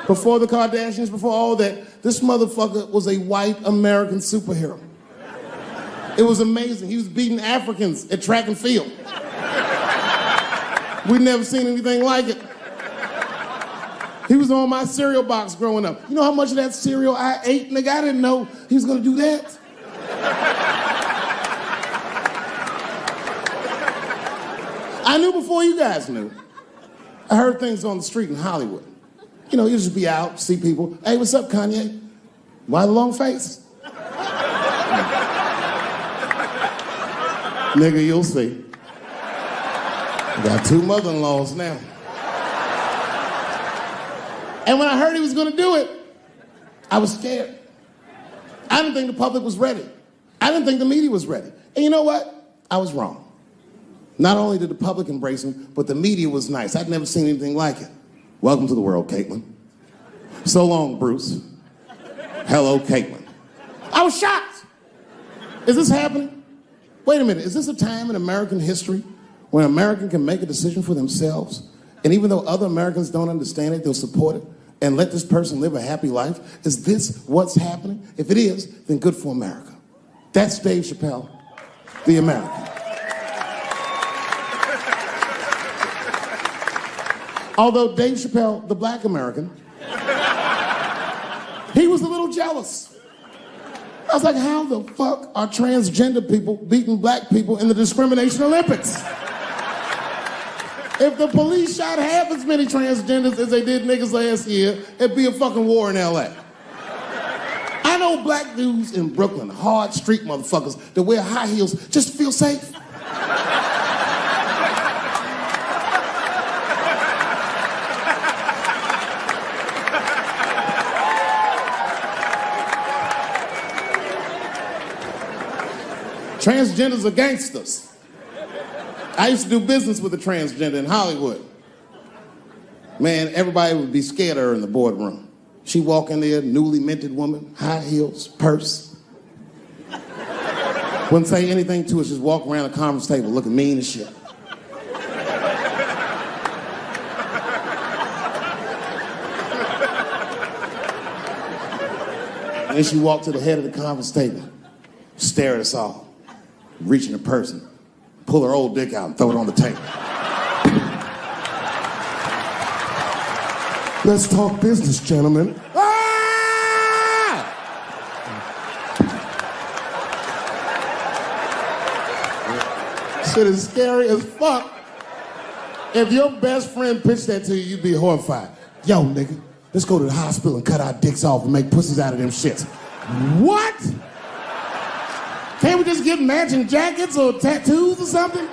[SPEAKER 4] Before the Kardashians, before all that, this motherfucker was a white American superhero. It was amazing. He was beating Africans at track and field. We'd never seen anything like it. He was on my cereal box growing up. You know how much of that cereal I ate? Nigga, I didn't know he was gonna do that. I knew before you guys knew. I heard things on the street in Hollywood. You know, you just be out, see people. Hey, what's up, Kanye? Why the long face? Nigga, you'll see. Got 2 mother-in-laws now. And when I heard he was gonna do it, I was scared. I didn't think the public was ready. I didn't think the media was ready. And you know what? I was wrong. Not only did the public embrace him, but the media was nice. I'd never seen anything like it. Welcome to the world, Caitlin. So long, Bruce. Hello, Caitlin. I was shocked. Is this happening? Wait a minute, is this a time in American history where an American can make a decision for themselves? And even though other Americans don't understand it, they'll support it and let this person live a happy life? Is this what's happening? If it is, then good for America. That's Dave Chappelle, the American. Although Dave Chappelle, the black American, he was a little jealous. I was like, how the fuck are transgender people beating black people in the discrimination Olympics? If the police shot half as many transgenders as they did niggas last year, it'd be a fucking war in LA. I know black dudes in Brooklyn, hard street motherfuckers that wear high heels just to feel safe. Transgenders are gangsters. I used to do business with a transgender in Hollywood. Man, everybody would be scared of her in the boardroom. She'd walk in there, newly minted woman, high heels, purse. Wouldn't say anything to us, just walk around the conference table looking mean as shit. And then she walked to the head of the conference table, stare at us all, reach in her purse and pull her old dick out and throw it on the table. Let's talk business, gentlemen. Ah! Shit is scary as fuck. If your best friend pitched that to you, you'd be horrified. Yo, nigga, let's go to the hospital and cut our dicks off and make pussies out of them shits. What? Can't we just get matching jackets or tattoos or something?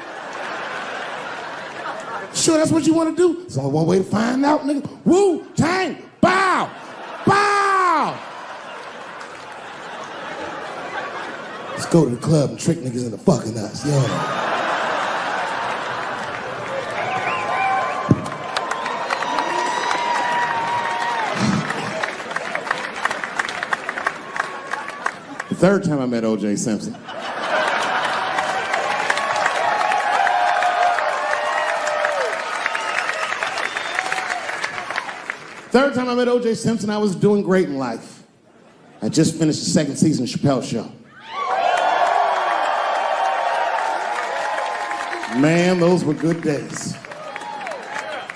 [SPEAKER 4] Sure, that's what you want to do? There's only one way to find out, nigga. Wu-Tang, bow, bow. Let's go to the club and trick niggas into fucking us, yeah. The third time I met O.J. Simpson. Third time I met O.J. Simpson, I was doing great in life. I just finished the second season of Chappelle Show. Man, those were good days.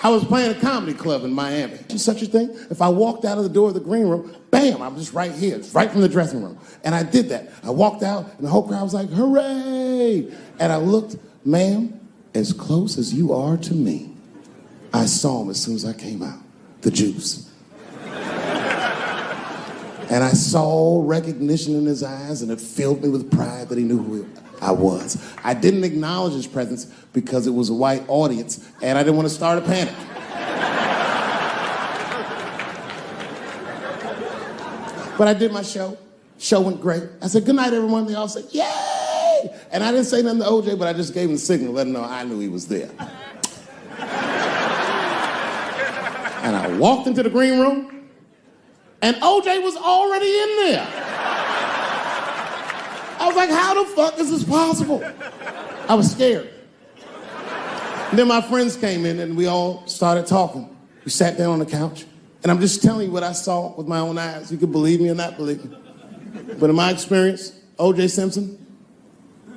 [SPEAKER 4] I was playing a comedy club in Miami. Such a thing, if I walked out of the door of the green room, bam, I'm just right here, right from the dressing room. And I did that. I walked out, and the whole crowd was like, hooray! And I looked, ma'am, as close as you are to me, I saw him as soon as I came out. The juice. And I saw recognition in his eyes, and it filled me with pride that he knew who I was. I didn't acknowledge his presence because it was a white audience, and I didn't want to start a panic. But I did my show. Show went great. I said, good night, everyone. They all said, yay! And I didn't say nothing to OJ, but I just gave him the signal, let him know I knew he was there. And I walked into the green room, and OJ was already in there. I was like, how the fuck is this possible? I was scared. And then my friends came in, and we all started talking. We sat down on the couch, and I'm just telling you what I saw with my own eyes. You can believe me or not believe me. But in my experience, O.J. Simpson,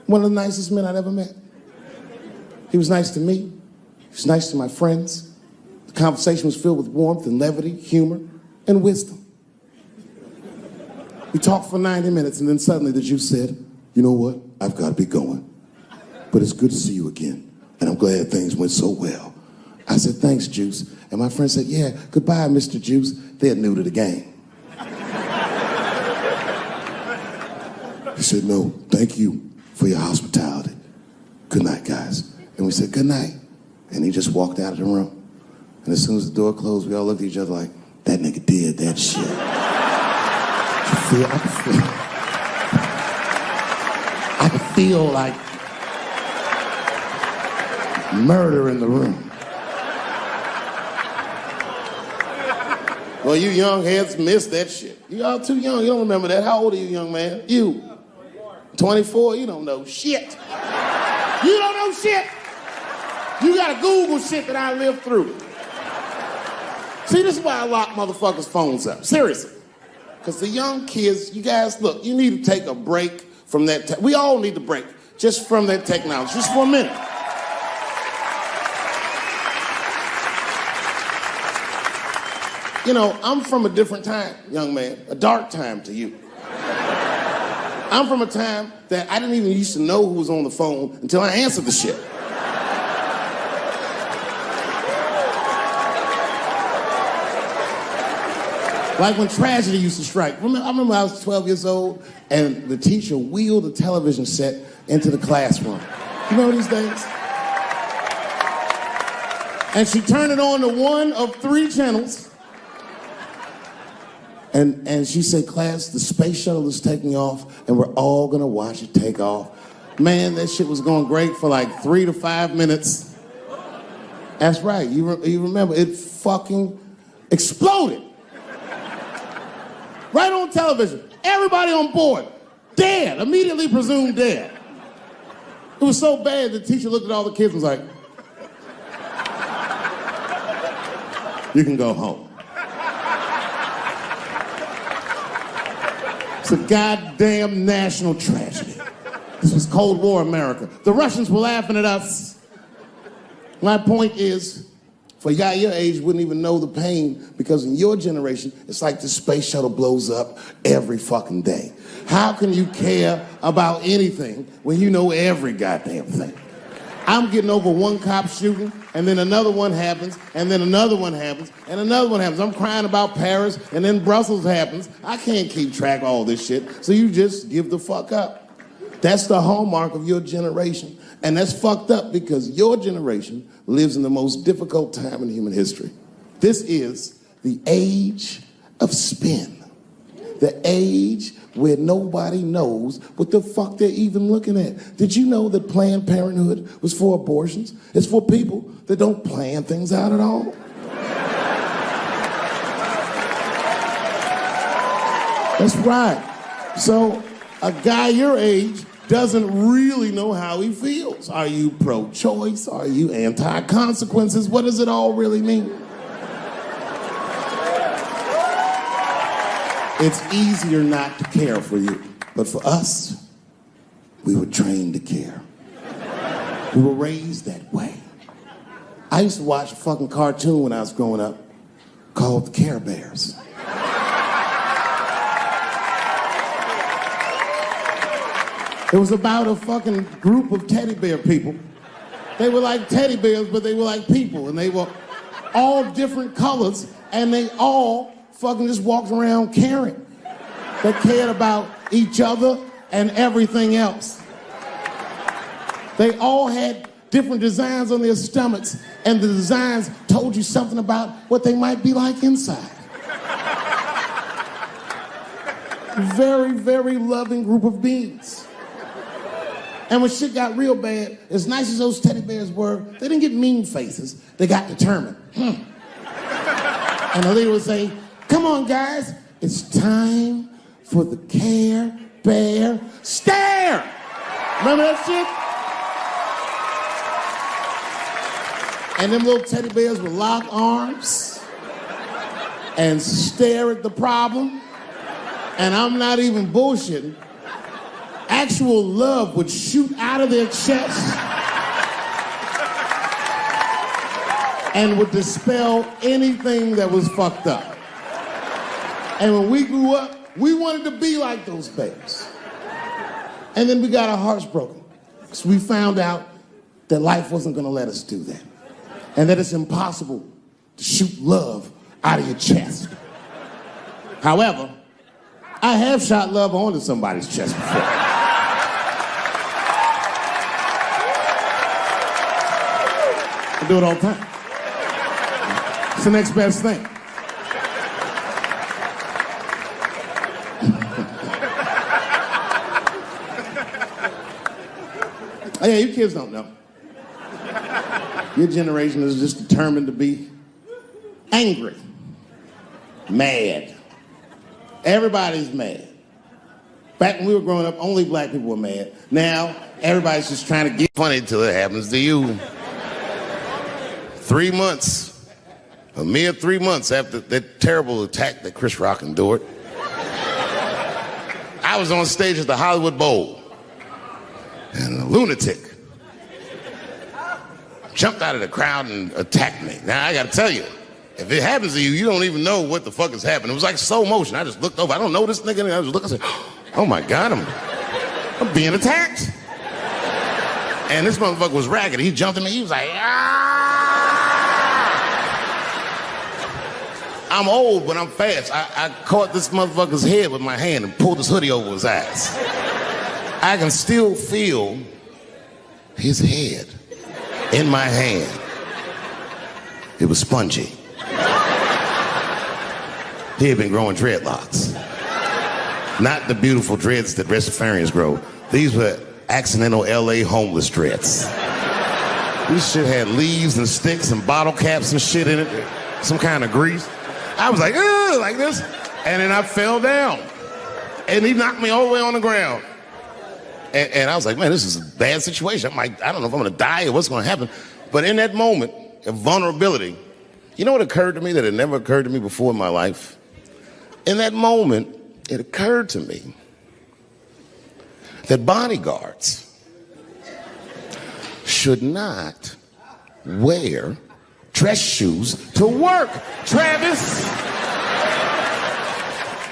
[SPEAKER 4] one of the nicest men I'd ever met. He was nice to me. He was nice to my friends. The conversation was filled with warmth and levity, humor, and wisdom. We talked for 90 minutes, and then suddenly the Juice said, you know what? I've got to be going. But it's good to see you again, and I'm glad things went so well. I said, thanks, Juice. And my friend said, yeah, goodbye, Mr. Juice. They're new to the game. He said, no, thank you for your hospitality. Good night, guys. And we said, good night. And he just walked out of the room. And as soon as the door closed, we all looked at each other like, that nigga did that shit. I could feel like murder in the room. Well, you young heads missed that shit. You all too young. You don't remember that. How old are you, young man? You. 24? You don't know shit. You don't know shit. You gotta Google shit that I lived through. See, this is why I lock motherfuckers' phones up. Seriously. Because the young kids, you guys, look, you need to take a break from that. We all need to break just from that technology, just for a minute. You know, I'm from a different time, young man, a dark time to you. I'm from a time that I didn't even used to know who was on the phone until I answered the shit. Like when tragedy used to strike. I remember I was 12 years old and the teacher wheeled a television set into the classroom. You remember these days? And she turned it on to one of 3 channels. And she said, class, the space shuttle is taking off and we're all gonna watch it take off. Man, that shit was going great for like 3 to 5 minutes. That's right, you remember, it fucking exploded. Right on television, everybody on board, dead, immediately presumed dead. It was so bad, the teacher looked at all the kids and was like, you can go home. It's a goddamn national tragedy. This was Cold War America. The Russians were laughing at us. My point is, for a guy your age wouldn't even know the pain because in your generation, it's like the space shuttle blows up every fucking day. How can you care about anything when you know every goddamn thing? I'm getting over one cop shooting, and then another one happens, and then another one happens, and another one happens. I'm crying about Paris, and then Brussels happens. I can't keep track of all this shit, so you just give the fuck up. That's the hallmark of your generation. And that's fucked up because your generation lives in the most difficult time in human history. This is the age of spin. The age where nobody knows what the fuck they're even looking at. Did you know that Planned Parenthood was for abortions? It's for people that don't plan things out at all. That's right. So a guy your age doesn't really know how he feels. Are you pro-choice? Are you anti-consequences? What does it all really mean? It's easier not to care for you. But for us, we were trained to care. We were raised that way. I used to watch a fucking cartoon when I was growing up called the Care Bears. It was about a fucking group of teddy bear people. They were like teddy bears, but they were like people, and they were all different colors, and they all fucking just walked around caring. They cared about each other and everything else. They all had different designs on their stomachs, and the designs told you something about what they might be like inside. Very, very loving group of beings. And when shit got real bad, as nice as those teddy bears were, they didn't get mean faces. They got determined. And the leader would say, come on, guys, it's time for the Care Bear stare. Remember that shit? And them little teddy bears would lock arms and stare at the problem. And I'm not even bullshitting. Actual love would shoot out of their chest and would dispel anything that was fucked up. And when we grew up, we wanted to be like those bears. And then we got our hearts broken because we found out that life wasn't gonna let us do that. And that it's impossible to shoot love out of your chest. However, I have shot love onto somebody's chest before. I do it all the time. It's the next best thing. Oh yeah, you kids don't know. Your generation is just determined to be angry, mad. Everybody's mad. Back when we were growing up, only black people were mad. Now, everybody's just trying to get
[SPEAKER 3] Funny till it happens to you. 3 months, a mere 3 months after that terrible attack that Chris Rock endured, I was on stage at the Hollywood Bowl. And a lunatic jumped out of the crowd and attacked me. Now, I gotta tell you, if it happens to you, you don't even know what the fuck is happening. It was like slow motion. I just looked over. I don't know this nigga. And I just looked and said, oh my God, I'm being attacked. And this motherfucker was ragged. He jumped at me. He was like, ah! I'm old, but I'm fast. I caught this motherfucker's head with my hand and pulled his hoodie over his eyes. I can still feel his head in my hand. It was spongy. He had been growing dreadlocks. Not the beautiful dreads that Rastafarians grow. These were accidental LA homeless dreads. This shit had leaves and sticks and bottle caps and shit in it. Some kind of grease. I was like, ugh, like this. And then I fell down. And he knocked me all the way on the ground. And I was like, man, this is a bad situation. I don't know if I'm gonna die or what's gonna happen. But in that moment of vulnerability, you know what occurred to me that had never occurred to me before in my life? In that moment, it occurred to me that bodyguards should not wear dress shoes to work. Travis!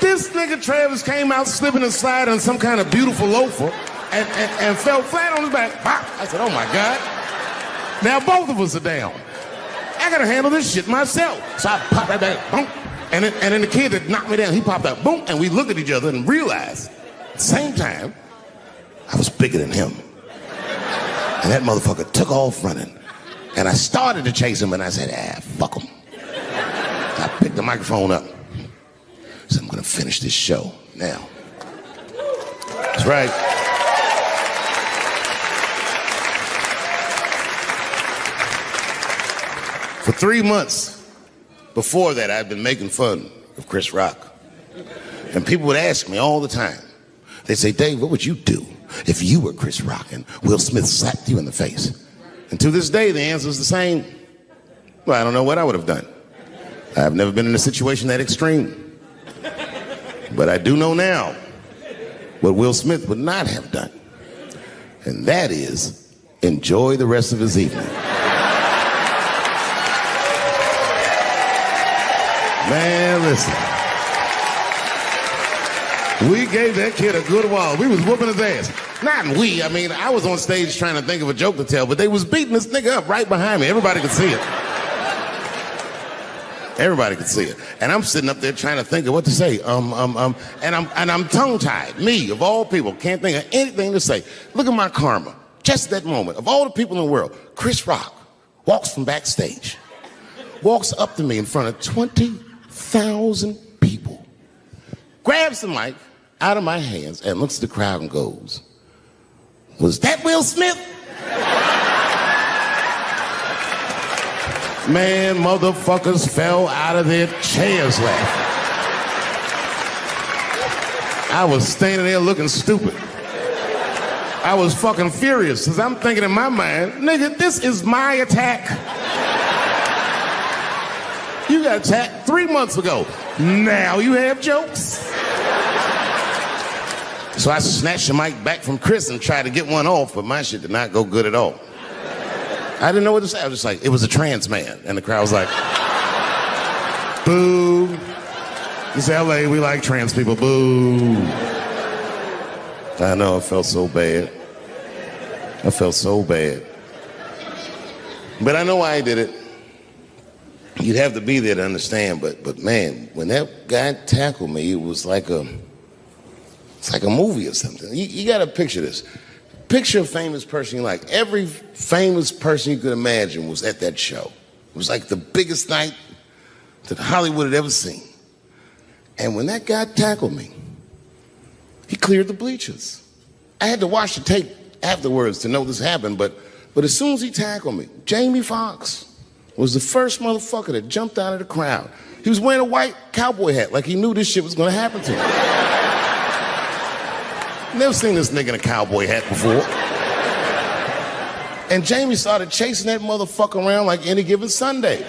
[SPEAKER 3] This nigga Travis came out slipping and sliding on some kind of beautiful loafer and fell flat on his back. I said, oh my God. Now both of us are down. I gotta handle this shit myself. So I popped right back, boom. And then the kid that knocked me down, he popped out, boom. And we looked at each other and realized at the same time, I was bigger than him. And that motherfucker took off running. And I started to chase him and I said, fuck him. I picked the microphone up. I said, I'm gonna finish this show now. That's right. For 3 months before that, I'd been making fun of Chris Rock. And people would ask me all the time. They'd say, Dave, what would you do if you were Chris Rock and Will Smith slapped you in the face? And to this day, the answer is the same. Well, I don't know what I would have done. I've never been in a situation that extreme. But I do know now what Will Smith would not have done. And that is enjoy the rest of his evening. Man, listen. We gave that kid a good while. We was whooping his ass. Not we, I mean, I was on stage trying to think of a joke to tell, but they was beating this nigga up right behind me. Everybody could see it. Everybody could see it. And I'm sitting up there trying to think of what to say. And I'm tongue-tied. Me, of all people, can't think of anything to say. Look at my karma. Just that moment. Of all the people in the world, Chris Rock walks from backstage, walks up to me in front of 20,000 people, grabs the mic out of my hands and looks at the crowd and goes, was that Will Smith? Man, motherfuckers fell out of their chairs laughing. I was standing there looking stupid. I was fucking furious because I'm thinking in my mind, nigga, this is my attack. You got attacked 3 months ago. Now you have jokes. So I snatched the mic back from Chris and tried to get one off, but my shit did not go good at all. I didn't know what to say. I was just like, it was a trans man. And the crowd was like, boo. It's LA, we like trans people, boo. I know, I felt so bad. I felt so bad. But I know why I did it. You'd have to be there to understand, but man, when that guy tackled me, it was like it's like a movie or something. You gotta picture this. Picture a famous person you like. Every famous person you could imagine was at that show. It was like the biggest night that Hollywood had ever seen. And when that guy tackled me, he cleared the bleachers. I had to watch the tape afterwards to know this happened, but as soon as he tackled me, Jamie Foxx was the first motherfucker that jumped out of the crowd. He was wearing a white cowboy hat like he knew this shit was gonna happen to him. Never seen this nigga in a cowboy hat before. And Jamie started chasing that motherfucker around like any given Sunday.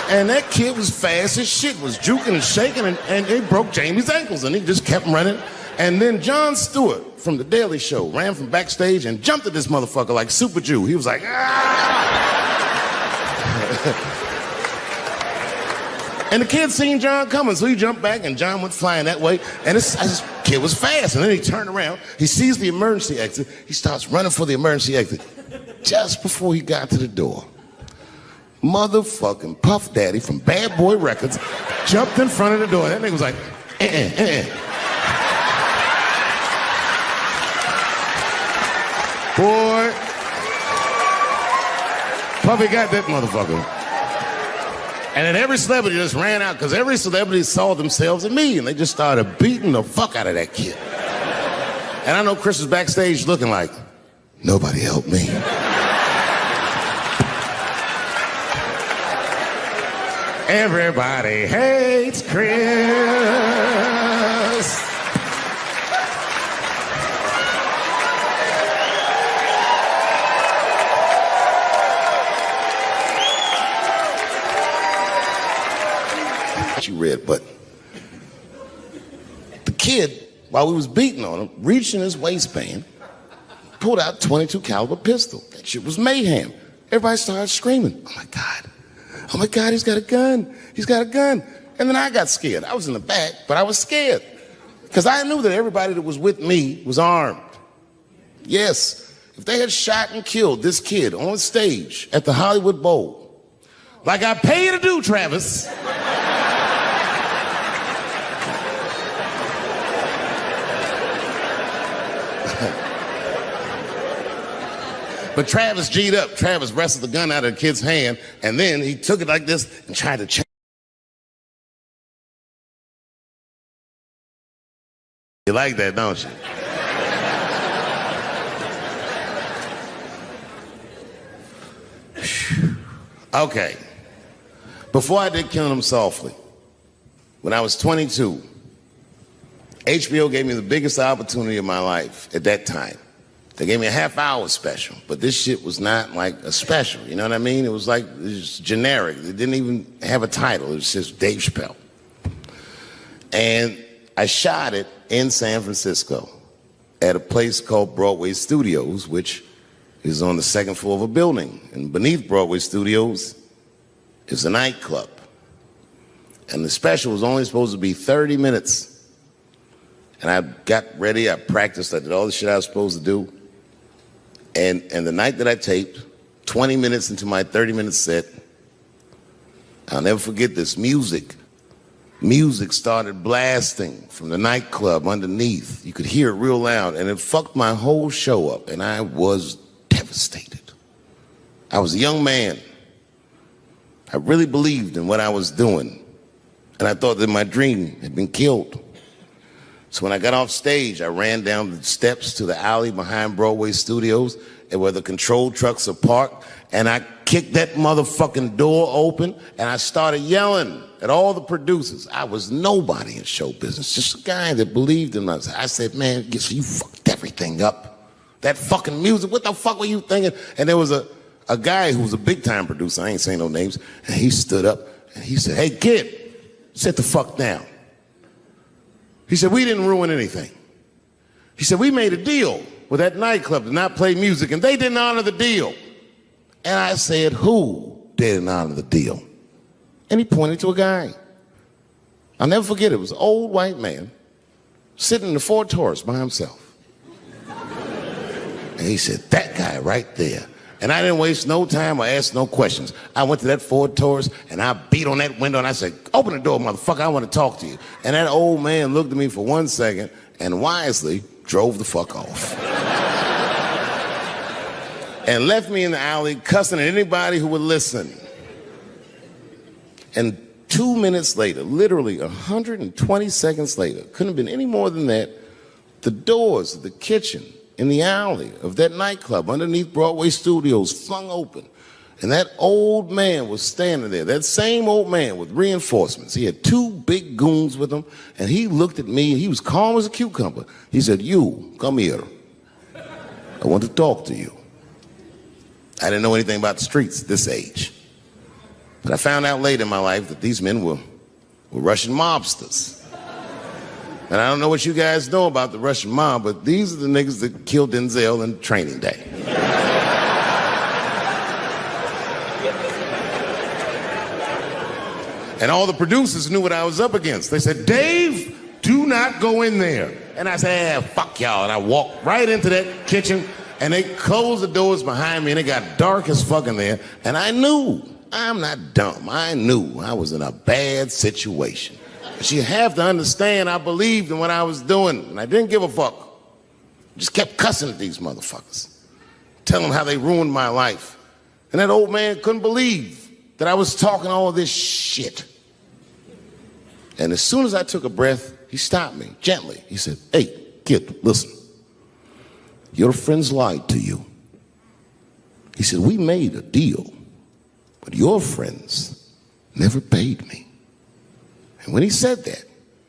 [SPEAKER 3] And that kid was fast as shit, was juking and shaking, and he broke Jamie's ankles, and he just kept running. And then Jon Stewart from The Daily Show ran from backstage and jumped at this motherfucker like Super Jew. He was like, ah! And the kid seen Jon coming, so he jumped back and Jon went flying that way. And this kid was fast. And then he turned around, he sees the emergency exit, he starts running for the emergency exit. Just before he got to the door, motherfucking Puff Daddy from Bad Boy Records jumped in front of the door. That nigga was like, Boy, Puffy got that motherfucker. And then every celebrity just ran out because every celebrity saw themselves in me and they just started beating the fuck out of that kid. And I know Chris was backstage looking like, nobody helped me. Everybody hates Chris. You read, but the kid, while we was beating on him, reached in his waistband, pulled out a .22 caliber pistol. That shit was mayhem. Everybody started screaming, oh my God, he's got a gun, he's got a gun. And then I got scared. I was in the back, but I was scared because I knew that everybody that was with me was armed. Yes, if they had shot and killed this kid on stage at the Hollywood Bowl, like I pay you to do, Travis, but Travis G'd up. Travis wrestled the gun out of the kid's hand, and then he took it like this and tried to change. You like that, don't you? Okay. Before I did Killing Them Softly, when I was 22, HBO gave me the biggest opportunity of my life at that time. They gave me a half-hour special, but this shit was not like a special, you know what I mean? It was like, it was generic. It didn't even have a title. It was just Dave Chappelle. And I shot it in San Francisco at a place called Broadway Studios, which is on the second floor of a building. And beneath Broadway Studios is a nightclub. And the special was only supposed to be 30 minutes. And I got ready, I practiced, I did all the shit I was supposed to do. And the night that I taped, 20 minutes into my 30-minute set, I'll never forget this, music started blasting from the nightclub underneath. You could hear it real loud, and it fucked my whole show up, and I was devastated. I was a young man. I really believed in what I was doing, and I thought that my dream had been killed. So when I got off stage, I ran down the steps to the alley behind Broadway Studios and where the control trucks are parked, and I kicked that motherfucking door open, and I started yelling at all the producers. I was nobody in show business, just a guy that believed in myself. I said, man, you fucked everything up. That fucking music, what the fuck were you thinking? And there was a guy who was a big-time producer, I ain't saying no names, and he stood up, and he said, hey, kid, sit the fuck down. He said, we didn't ruin anything. He said, we made a deal with that nightclub to not play music, and they didn't honor the deal. And I said, who didn't honor the deal? And he pointed to a guy. I'll never forget it. It was an old white man sitting in the Ford Taurus by himself. And he said, that guy right there. And I didn't waste no time or ask no questions. I went to that Ford Taurus and I beat on that window and I said, open the door, motherfucker, I want to talk to you. And that old man looked at me for 1 second and wisely drove the fuck off. And left me in the alley cussing at anybody who would listen. And 2 minutes later, literally 120 seconds later, couldn't have been any more than that, the doors of the kitchen in the alley of that nightclub underneath Broadway Studios flung open. And that old man was standing there, that same old man with reinforcements. He had 2 big goons with him, and he looked at me, and he was calm as a cucumber. He said, you, come here. I want to talk to you. I didn't know anything about the streets at this age. But I found out later in my life that these men were Russian mobsters. And I don't know what you guys know about the Russian mob, but these are the niggas that killed Denzel in Training Day. And all the producers knew what I was up against. They said, Dave, do not go in there. And I said, fuck y'all. And I walked right into that kitchen, and they closed the doors behind me, and it got dark as fuck in there. And I knew, I'm not dumb, I knew I was in a bad situation. But you have to understand, I believed in what I was doing, and I didn't give a fuck. Just kept cussing at these motherfuckers, telling them how they ruined my life. And that old man couldn't believe that I was talking all this shit. And as soon as I took a breath, he stopped me gently. He said, hey, kid, listen. Your friends lied to you. He said, we made a deal, but your friends never paid me. And when he said that,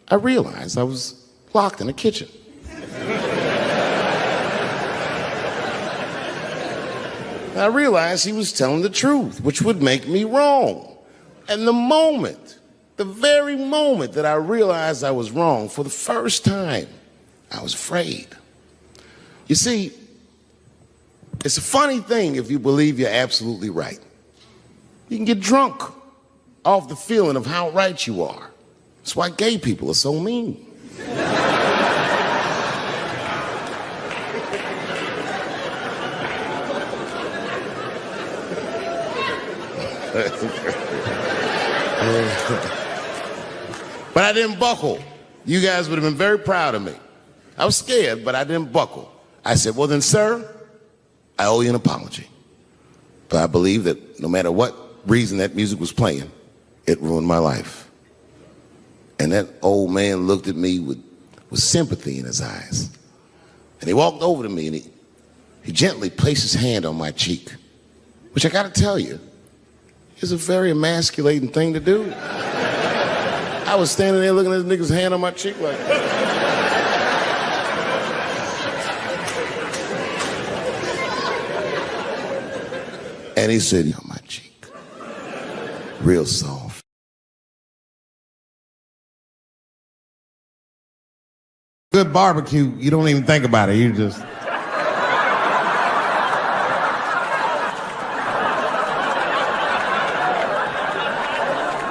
[SPEAKER 3] I realized I was locked in a kitchen. I realized he was telling the truth, which would make me wrong. And the very moment that I realized I was wrong, for the first time, I was afraid. You see, it's a funny thing if you believe you're absolutely right. You can get drunk off the feeling of how right you are. That's why gay people are so mean. But I didn't buckle. You guys would have been very proud of me. I was scared, but I didn't buckle. I said, well then, sir, I owe you an apology. But I believe that no matter what reason that music was playing, it ruined my life. And that old man looked at me with sympathy in his eyes. And he walked over to me and he gently placed his hand on my cheek, which I gotta tell you, is a very emasculating thing to do. I was standing there looking at this nigga's hand on my cheek like, and he said, on my cheek, real soft.
[SPEAKER 4] Good barbecue, you don't even think about it, you just...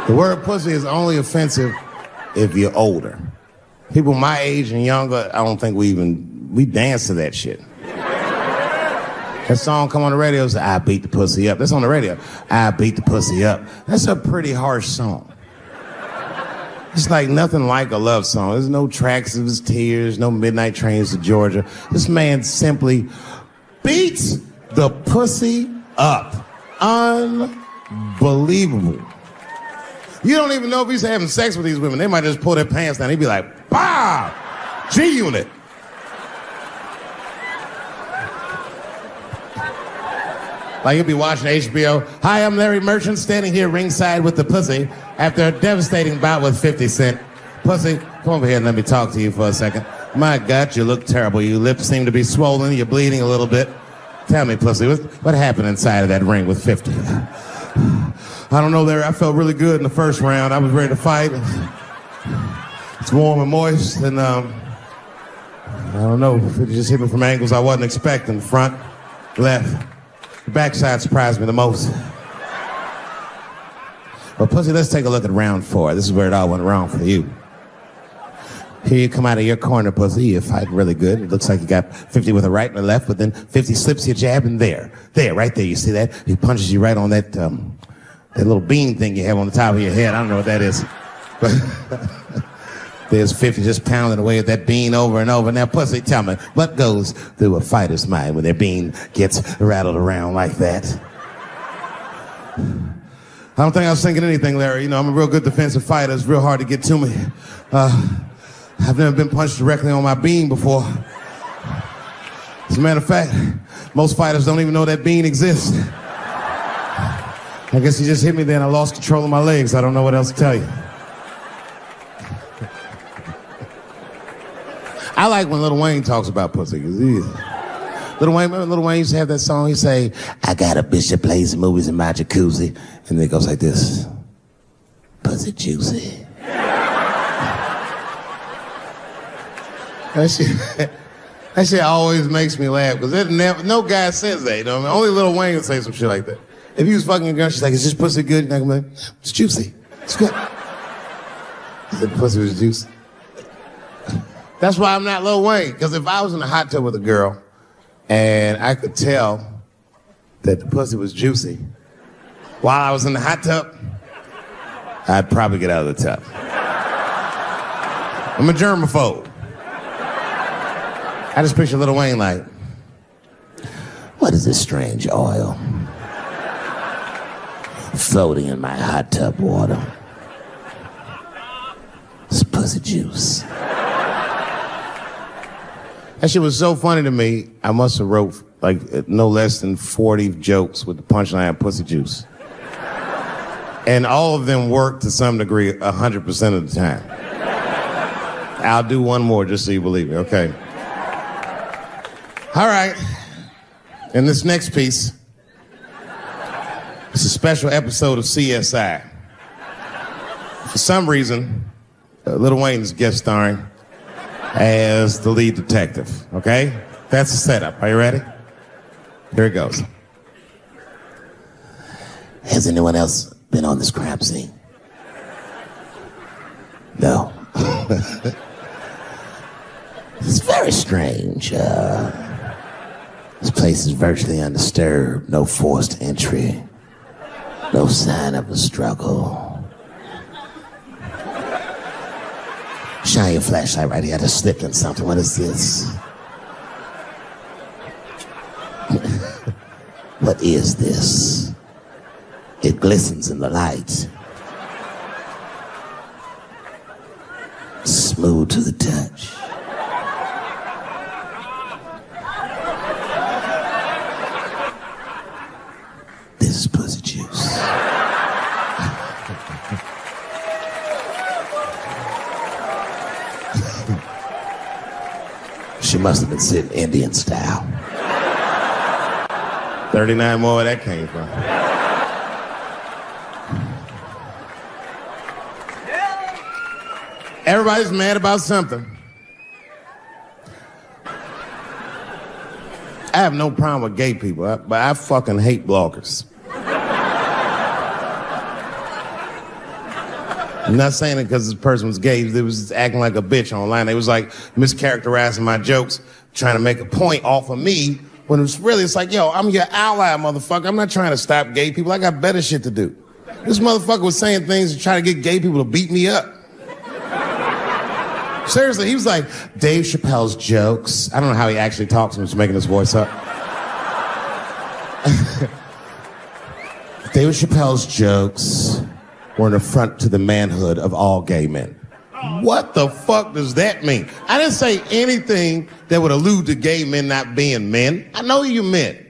[SPEAKER 4] The word pussy is only offensive if you're older. People my age and younger, I don't think we dance to that shit. That song come on the radio, say, I beat the pussy up. That's on the radio. I beat the pussy up. That's a pretty harsh song. It's like nothing like a love song. There's no tracks of his tears, no midnight trains to Georgia. This man simply beats the pussy up. Unbelievable. You don't even know if he's having sex with these women. They might just pull their pants down. He'd be like, bah! G-Unit. Like you'll be watching HBO. Hi, I'm Larry Merchant, standing here ringside with the pussy after a devastating bout with 50 Cent. Pussy, come over here and let me talk to you for a second. My God, you look terrible. Your lips seem to be swollen. You're bleeding a little bit. Tell me, pussy, what happened inside of that ring with 50? I don't know, Larry. I felt really good in the first round. I was ready to fight. It's warm and moist, and I don't know. It just hit me from angles I wasn't expecting. Front, left. The backside surprised me the most. But pussy, let's take a look at round 4. This is where it all went wrong for you. Here you come out of your corner, pussy. You're fighting really good. It looks like you got 50 with a right and a left, but then 50 slips your jab and there, right there. You see that? He punches you right on that little bean thing you have on the top of your head. I don't know what that is. But there's 50 just pounding away at that bean over and over. Now, pussy, tell me, what goes through a fighter's mind when their bean gets rattled around like that? I don't think I was thinking anything, Larry. You know, I'm a real good defensive fighter. It's real hard to get to me. I've never been punched directly on my bean before. As a matter of fact, most fighters don't even know that bean exists. I guess he just hit me there and I lost control of my legs. I don't know what else to tell you. I like when Lil Wayne talks about pussy. Lil Wayne used to have that song. He'd say, I got a bitch that plays movies in my jacuzzi. And then it goes like this. Pussy juicy. That shit always makes me laugh because no guy says that. You know what I mean? Only Lil Wayne would say some shit like that. If he was fucking a girl, she's like, "Is this pussy good?" And I'm like, "It's juicy. It's good." He said, "Pussy was juicy." That's why I'm not Lil Wayne. Because if I was in a hot tub with a girl and I could tell that the pussy was juicy while I was in the hot tub, I'd probably get out of the tub. I'm a germaphobe. I just picture Lil Wayne like, "What is this strange oil floating in my hot tub water? It's pussy juice." That shit was so funny to me, I must have wrote like no less than 40 jokes with the punchline pussy juice. And all of them worked to some degree 100% of the time. I'll do one more just so you believe me, okay? All right. And this next piece, it's a special episode of CSI. For some reason, Lil Wayne is guest starring as the lead detective, okay? That's the setup. Are you ready? Here it goes. Has anyone else been on this crime scene? No. It's very strange. This place is virtually undisturbed. No forced entry. No sign of a struggle. Shine your flashlight right here. I just slipped in something. What is this? What is this? It glistens in the light. Smooth to the touch. This is pussy juice. She must have been sitting Indian style. 39 more where that came from. Everybody's mad about something. I have no problem with gay people, but I fucking hate bloggers. I'm not saying it because this person was gay. They was acting like a bitch online. They was like mischaracterizing my jokes, trying to make a point off of me, when it's really, it's like, yo, I'm your ally, motherfucker. I'm not trying to stop gay people. I got better shit to do. This motherfucker was saying things to try to get gay people to beat me up. Seriously, he was like, Dave Chappelle's jokes. I don't know how he actually talks. I'm just making his voice up. Dave Chappelle's jokes were an affront to the manhood of all gay men. What the fuck does that mean? I didn't say anything that would allude to gay men not being men. I know you men.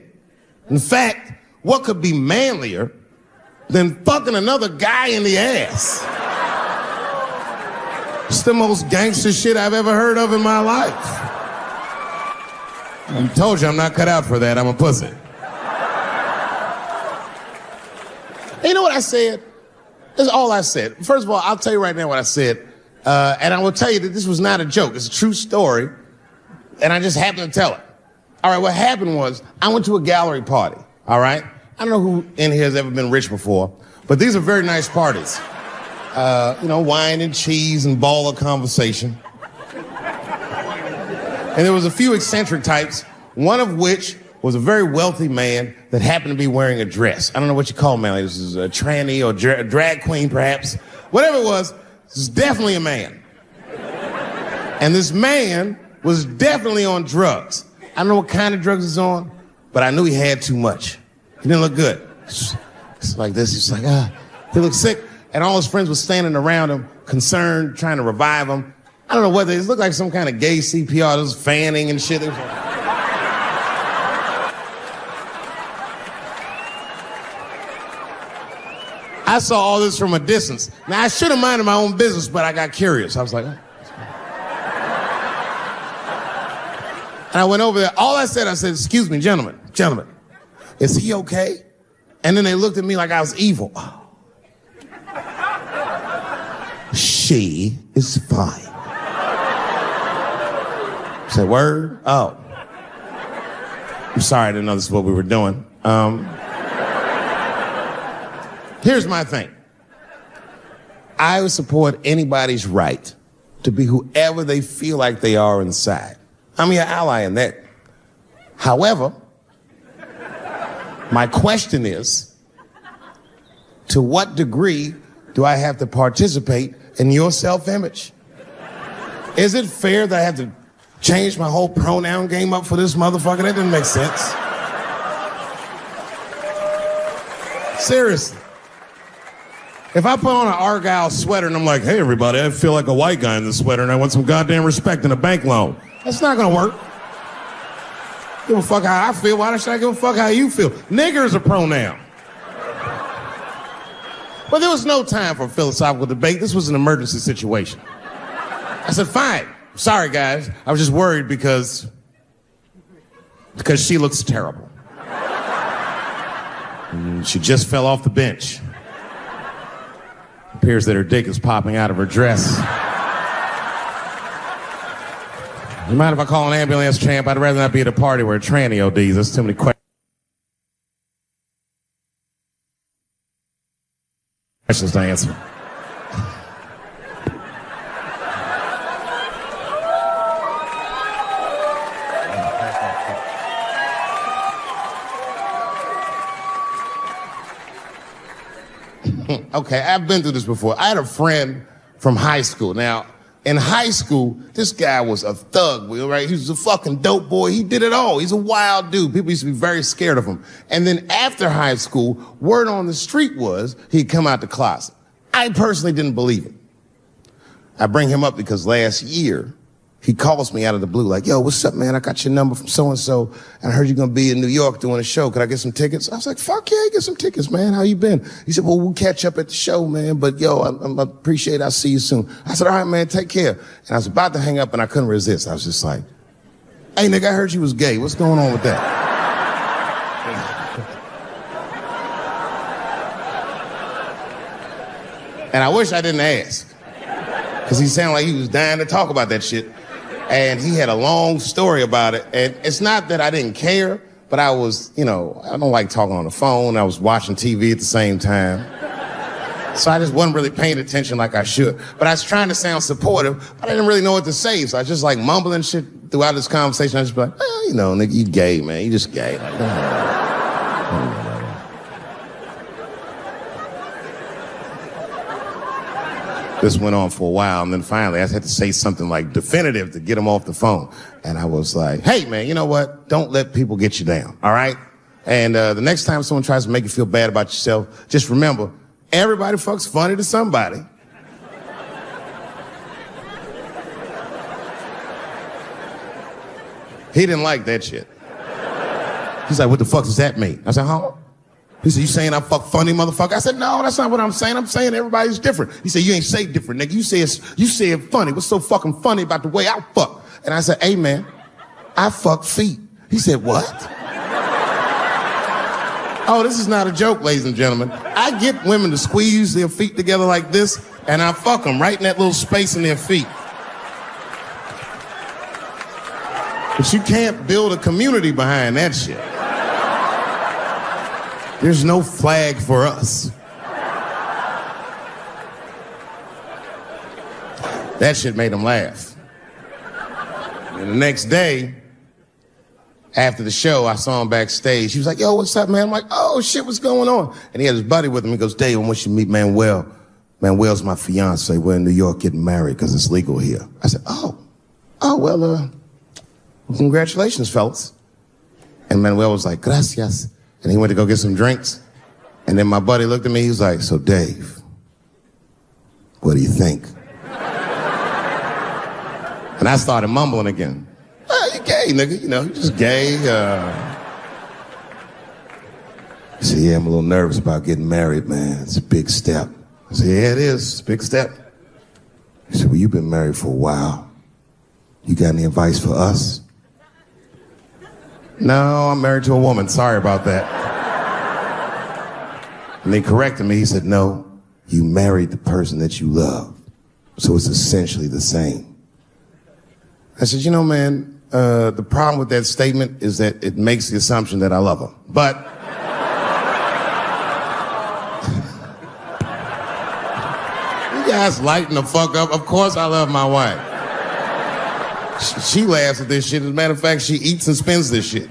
[SPEAKER 4] In fact, what could be manlier than fucking another guy in the ass? It's the most gangster shit I've ever heard of in my life. I told you I'm not cut out for that. I'm a pussy. You know what I said? That's all I said. First of all, I'll tell you right now what I said. And I will tell you that this was not a joke. It's a true story. And I just happened to tell it. All right, what happened was I went to a gallery party. All right? I don't know who in here has ever been rich before, but these are very nice parties. You know, wine and cheese and ball of conversation. And there was a few eccentric types, one of which was a very wealthy man that happened to be wearing a dress. I don't know what you call him, man. This is a tranny or drag queen, perhaps. Whatever it was, this is definitely a man. And this man was definitely on drugs. I don't know what kind of drugs he's on, but I knew he had too much. He didn't look good. It's like this. He's like, he looked sick. And all his friends were standing around him, concerned, trying to revive him. I don't know whether it looked like some kind of gay CPR. There was fanning and shit. I saw all this from a distance. Now, I should have minded my own business, but I got curious. I was like, oh. And I went over there. All I said, excuse me, gentlemen, is he okay? And then they looked at me like I was evil. Oh. She is fine. said, word? Oh. I'm sorry, I didn't know this is what we were doing. Here's my thing. I would support anybody's right to be whoever they feel like they are inside. I'm your ally in that. However, my question is, to what degree do I have to participate in your self-image? Is it fair that I have to change my whole pronoun game up for this motherfucker? That doesn't make sense. Seriously. If I put on an Argyle sweater and I'm like, hey everybody, I feel like a white guy in this sweater and I want some goddamn respect and a bank loan. That's not gonna work. Give a fuck how I feel. Why should I give a fuck how you feel? Nigger is a pronoun. But there was no time for philosophical debate. This was an emergency situation. I said, fine. Sorry, guys. I was just worried because she looks terrible. And she just fell off the bench. Appears that her dick is popping out of her dress. You mind if I call an ambulance, champ? I'd rather not be at a party where a tranny ODs. There's too many questions to answer. Okay, I've been through this before. I had a friend from high school. Now, in high school, this guy was a thug, right? He was a fucking dope boy. He did it all. He's a wild dude. People used to be very scared of him. And then after high school, word on the street was he'd come out the closet. I personally didn't believe it. I bring him up because last year, he calls me out of the blue like, yo, what's up, man? I got your number from so-and-so, and I heard you're going to be in New York doing a show. Could I get some tickets? I was like, fuck yeah, get some tickets, man. How you been? He said, well, we'll catch up at the show, man, but yo, I appreciate it. I'll see you soon. I said, all right, man, take care. And I was about to hang up, and I couldn't resist. I was just like, hey, nigga, I heard you was gay. What's going on with that? And I wish I didn't ask, because he sounded like he was dying to talk about that shit. And he had a long story about it. And it's not that I didn't care, but I was, I don't like talking on the phone. I was watching TV at the same time. So I just wasn't really paying attention like I should. But I was trying to sound supportive, but I didn't really know what to say. So I was just like mumbling shit throughout this conversation. I was just like, nigga, you gay, man. You just gay. Like, This went on for a while, and then finally I had to say something like definitive to get him off the phone. And I was like, hey, man, you know what? Don't let people get you down, all right? And the next time someone tries to make you feel bad about yourself, just remember, everybody fucks funny to somebody. He didn't like that shit. He's like, what the fuck does that mean? I said, huh? He said, you saying I fuck funny, motherfucker? I said, no, that's not what I'm saying. I'm saying everybody's different. He said, you ain't say different, nigga. You say it funny. What's so fucking funny about the way I fuck? And I said, hey, man, I fuck feet. He said, what? Oh, this is not a joke, ladies and gentlemen. I get women to squeeze their feet together like this, and I fuck them right in that little space in their feet. But you can't build a community behind that shit. There's no flag for us. That shit made him laugh. And the next day, after the show, I saw him backstage. He was like, yo, what's up, man? I'm like, oh, shit, what's going on? And he had his buddy with him. He goes, Dave, I want you to meet Manuel. Manuel's my fiance. We're in New York getting married because it's legal here. I said, well, congratulations, fellas. And Manuel was like, gracias. And he went to go get some drinks. And then my buddy looked at me, he was like, so Dave, what do you think? And I started mumbling again. You gay, nigga, you're just gay. He said, yeah, I'm a little nervous about getting married, man. It's a big step. I said, yeah, it is. It's a big step. He said, well, you've been married for a while. You got any advice for us? No, I'm married to a woman. Sorry about that. And they corrected me. He said, no, you married the person that you love. So it's essentially the same. I said, man,
[SPEAKER 3] The problem with that statement is that it makes the assumption that I love her. But you guys lighten the fuck up. Of course I love my wife. She laughs at this shit. As a matter of fact, she eats and spends this shit.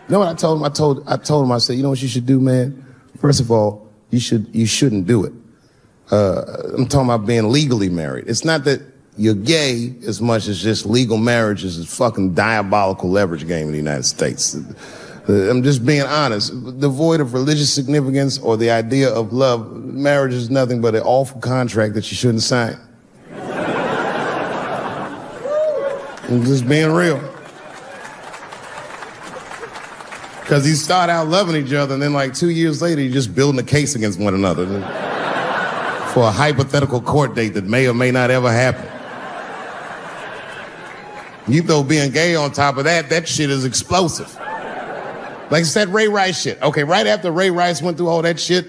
[SPEAKER 3] You know what I told him? I told him, I said, you know what you should do, man? First of all, you shouldn't do it. I'm talking about being legally married. It's not that you're gay as much as just legal marriage is a fucking diabolical leverage game in the United States. I'm just being honest. Devoid of religious significance or the idea of love, marriage is nothing but an awful contract that you shouldn't sign. I'm just being real. Because you start out loving each other, and then like 2 years later, you're just building a case against one another for a hypothetical court date that may or may not ever happen. You throw being gay on top of that, that shit is explosive. Like it's that Ray Rice shit. Okay, right after Ray Rice went through all that shit,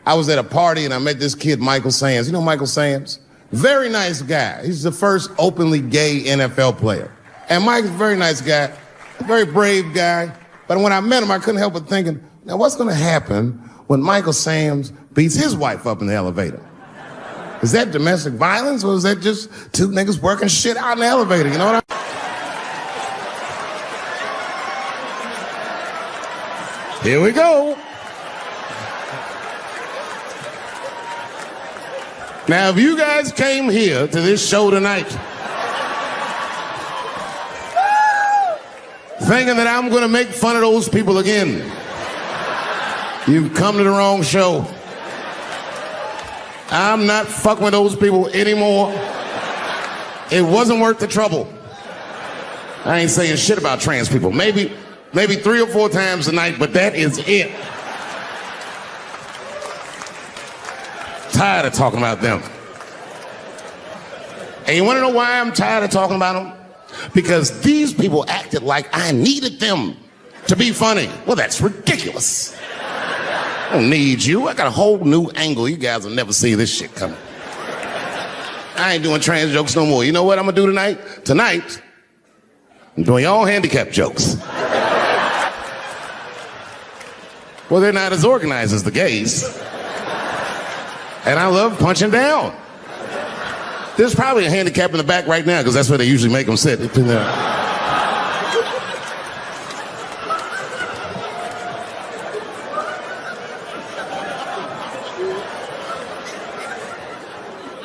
[SPEAKER 3] I was at a party and I met this kid, Michael Sams. You know Michael Sams? Very nice guy. He's the first openly gay NFL player. And Mike's a very nice guy, a very brave guy. But when I met him, I couldn't help but thinking, now what's gonna happen when Michael Sams beats his wife up in the elevator? Is that domestic violence or is that just two niggas working shit out in the elevator? You know what I mean? Here we go. Now, if you guys came here to this show tonight thinking that I'm gonna make fun of those people again, you've come to the wrong show. I'm not fucking with those people anymore. It wasn't worth the trouble. I ain't saying shit about trans people. Maybe 3 or 4 times a night, but that is it. Tired of talking about them. And you wanna know why I'm tired of talking about them? Because these people acted like I needed them to be funny. Well, that's ridiculous. I don't need you. I got a whole new angle. You guys will never see this shit coming. I ain't doing trans jokes no more. You know what I'm gonna do tonight? Tonight, I'm doing all handicap jokes. Well, they're not as organized as the gays. And I love punching down. There's probably a handicap in the back right now because that's where they usually make them sit.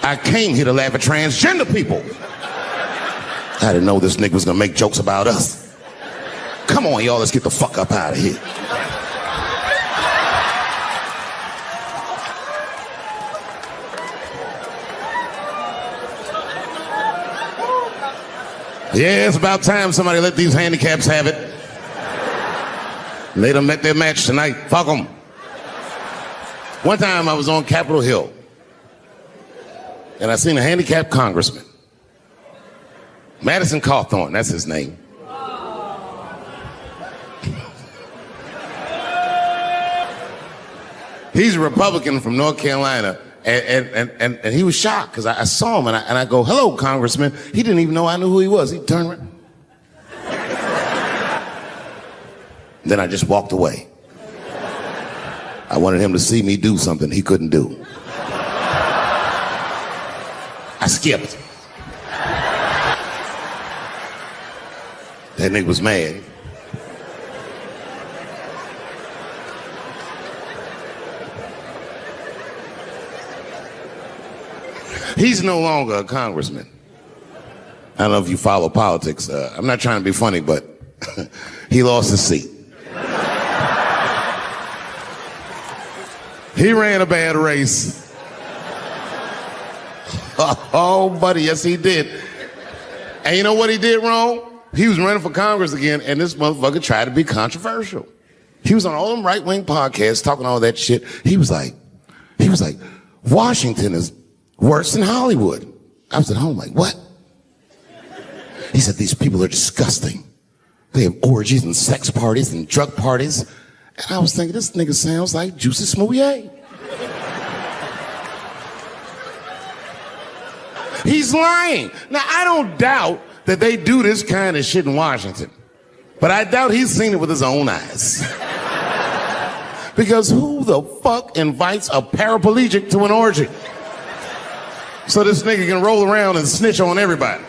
[SPEAKER 3] I came here to laugh at transgender people. I didn't know this nigga was gonna make jokes about us. Come on, y'all, let's get the fuck up out of here. Yeah, it's about time somebody let these handicaps have it. They done met their match tonight. Fuck them. One time I was on Capitol Hill, and I seen a handicapped congressman. Madison Cawthorn, that's his name. He's a Republican from North Carolina. And he was shocked because I saw him and I go, hello, Congressman. He didn't even know I knew who he was. He turned around. Then I just walked away. I wanted him to see me do something he couldn't do. I skipped. That nigga was mad. He's no longer a congressman. I don't know if you follow politics. I'm not trying to be funny, but he lost his seat. He ran a bad race. Oh, buddy, yes he did. And you know what he did wrong? He was running for Congress again, and this motherfucker tried to be controversial. He was on all them right-wing podcasts talking all that shit. He was like, Washington is worse than Hollywood. I was at home like, what? He said, these people are disgusting. They have orgies and sex parties and drug parties. And I was thinking, this nigga sounds like Juicy Smouye. He He's lying. Now, I don't doubt that they do this kind of shit in Washington, but I doubt he's seen it with his own eyes. Because who the fuck invites a paraplegic to an orgy? So this nigga can roll around and snitch on everybody.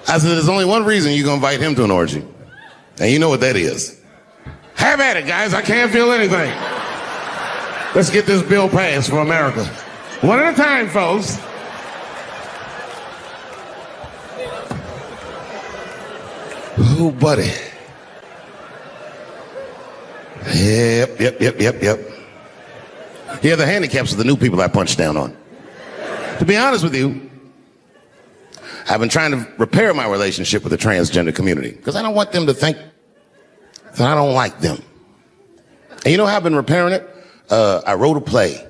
[SPEAKER 3] I said, there's only one reason you're gonna invite him to an orgy. And you know what that is. Have at it, guys. I can't feel anything. Let's get this bill passed for America. One at a time, folks. Oh, buddy. Yep. Yeah, the handicaps are the new people I punch down on. To be honest with you, I've been trying to repair my relationship with the transgender community because I don't want them to think that I don't like them. And you know how I've been repairing it? I wrote a play.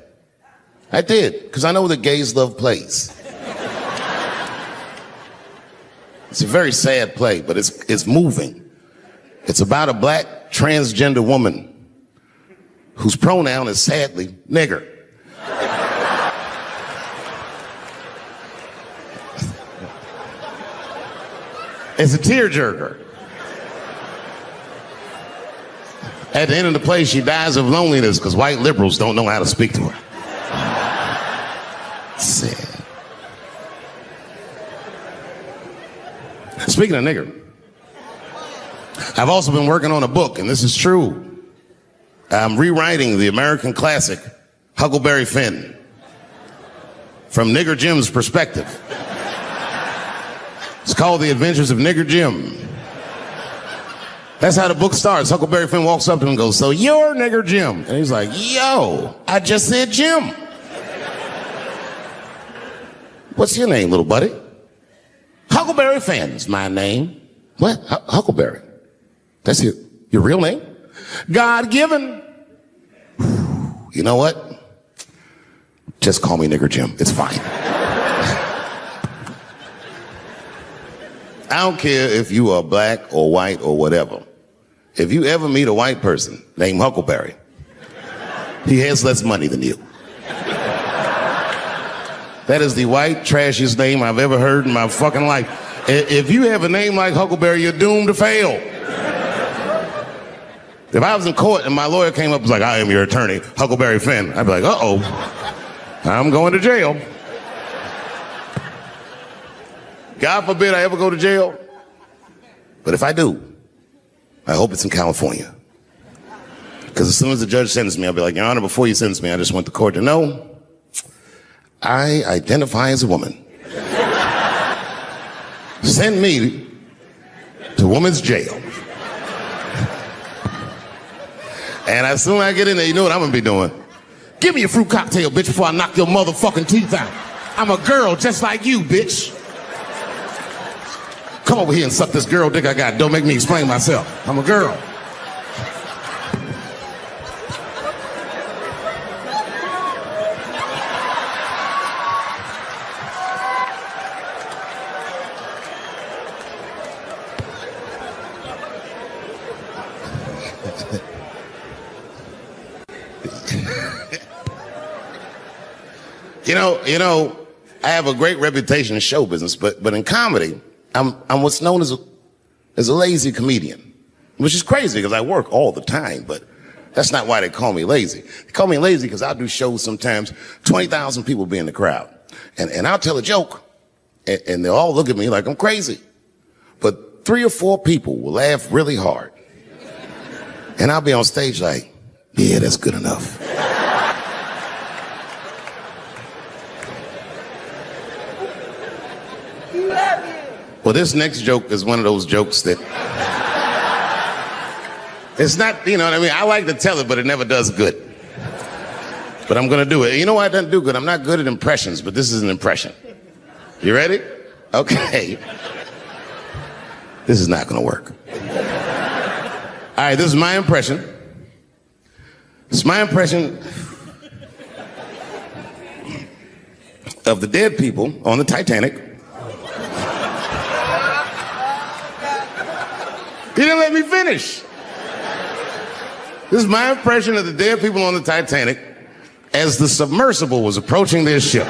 [SPEAKER 3] I did, because I know that gays love plays. It's a very sad play, but it's moving. It's about a black transgender woman whose pronoun is sadly nigger. It's a tearjerker. At the end of the play, she dies of loneliness because white liberals don't know how to speak to her. Sad. Speaking of nigger, I've also been working on a book, and this is true. I'm rewriting the American classic, Huckleberry Finn, from Nigger Jim's perspective. It's called The Adventures of Nigger Jim. That's how the book starts. Huckleberry Finn walks up to him and goes, "So you're Nigger Jim?" And he's like, "Yo, I just said Jim." "What's your name, little buddy?" "Huckleberry Finn's my name." "What? Huckleberry? That's your real name?" "God-given." "You know what? Just call me Nigger Jim. It's fine." I don't care if you are black or white or whatever. If you ever meet a white person named Huckleberry, he has less money than you. That is the white, trashiest name I've ever heard in my fucking life. If you have a name like Huckleberry, you're doomed to fail. If I was in court and my lawyer came up and was like, "I am your attorney, Huckleberry Finn," I'd be like, "Uh-oh, I'm going to jail." God forbid I ever go to jail. But if I do, I hope it's in California. Because as soon as the judge sentenced me, I'll be like, "Your Honor, before you sentence me, I just want the court to know I identify as a woman. Send me to women's jail." And as soon as I get in there, you know what I'm going to be doing? "Give me a fruit cocktail, bitch, before I knock your motherfucking teeth out. I'm a girl just like you, bitch. Come over here and suck this girl dick I got. Don't make me explain myself. I'm a girl." You know, I have a great reputation in show business, but in comedy, I'm what's known as a lazy comedian, which is crazy because I work all the time, but that's not why they call me lazy. They call me lazy because I'll do shows sometimes, 20,000 people be in the crowd, and I'll tell a joke, and they'll all look at me like I'm crazy, but 3 or 4 people will laugh really hard, and I'll be on stage like, "Yeah, that's good enough." Well, this next joke is one of those jokes that it's not, you know what I mean? I like to tell it, but it never does good. But I'm going to do it. You know why it doesn't do good? I'm not good at impressions, but this is an impression. You ready? Okay. This is not going to work. All right, this is my impression. It's my impression of the dead people on the Titanic. He didn't let me finish. This is my impression of the dead people on the Titanic as the submersible was approaching their ship.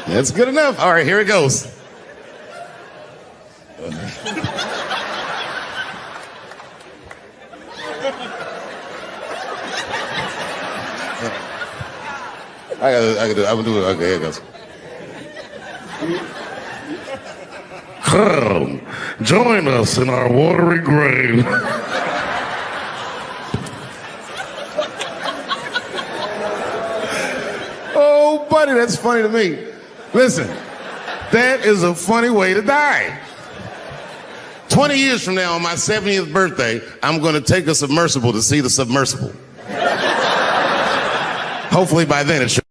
[SPEAKER 3] That's good enough. All right, here it goes. I can do it. Okay, here it goes. Join us in our watery grave. Oh, buddy, that's funny to me. Listen, that is a funny way to die. 20 years from now, on my 70th birthday, I'm going to take a submersible to see the submersible. Hopefully by then it should.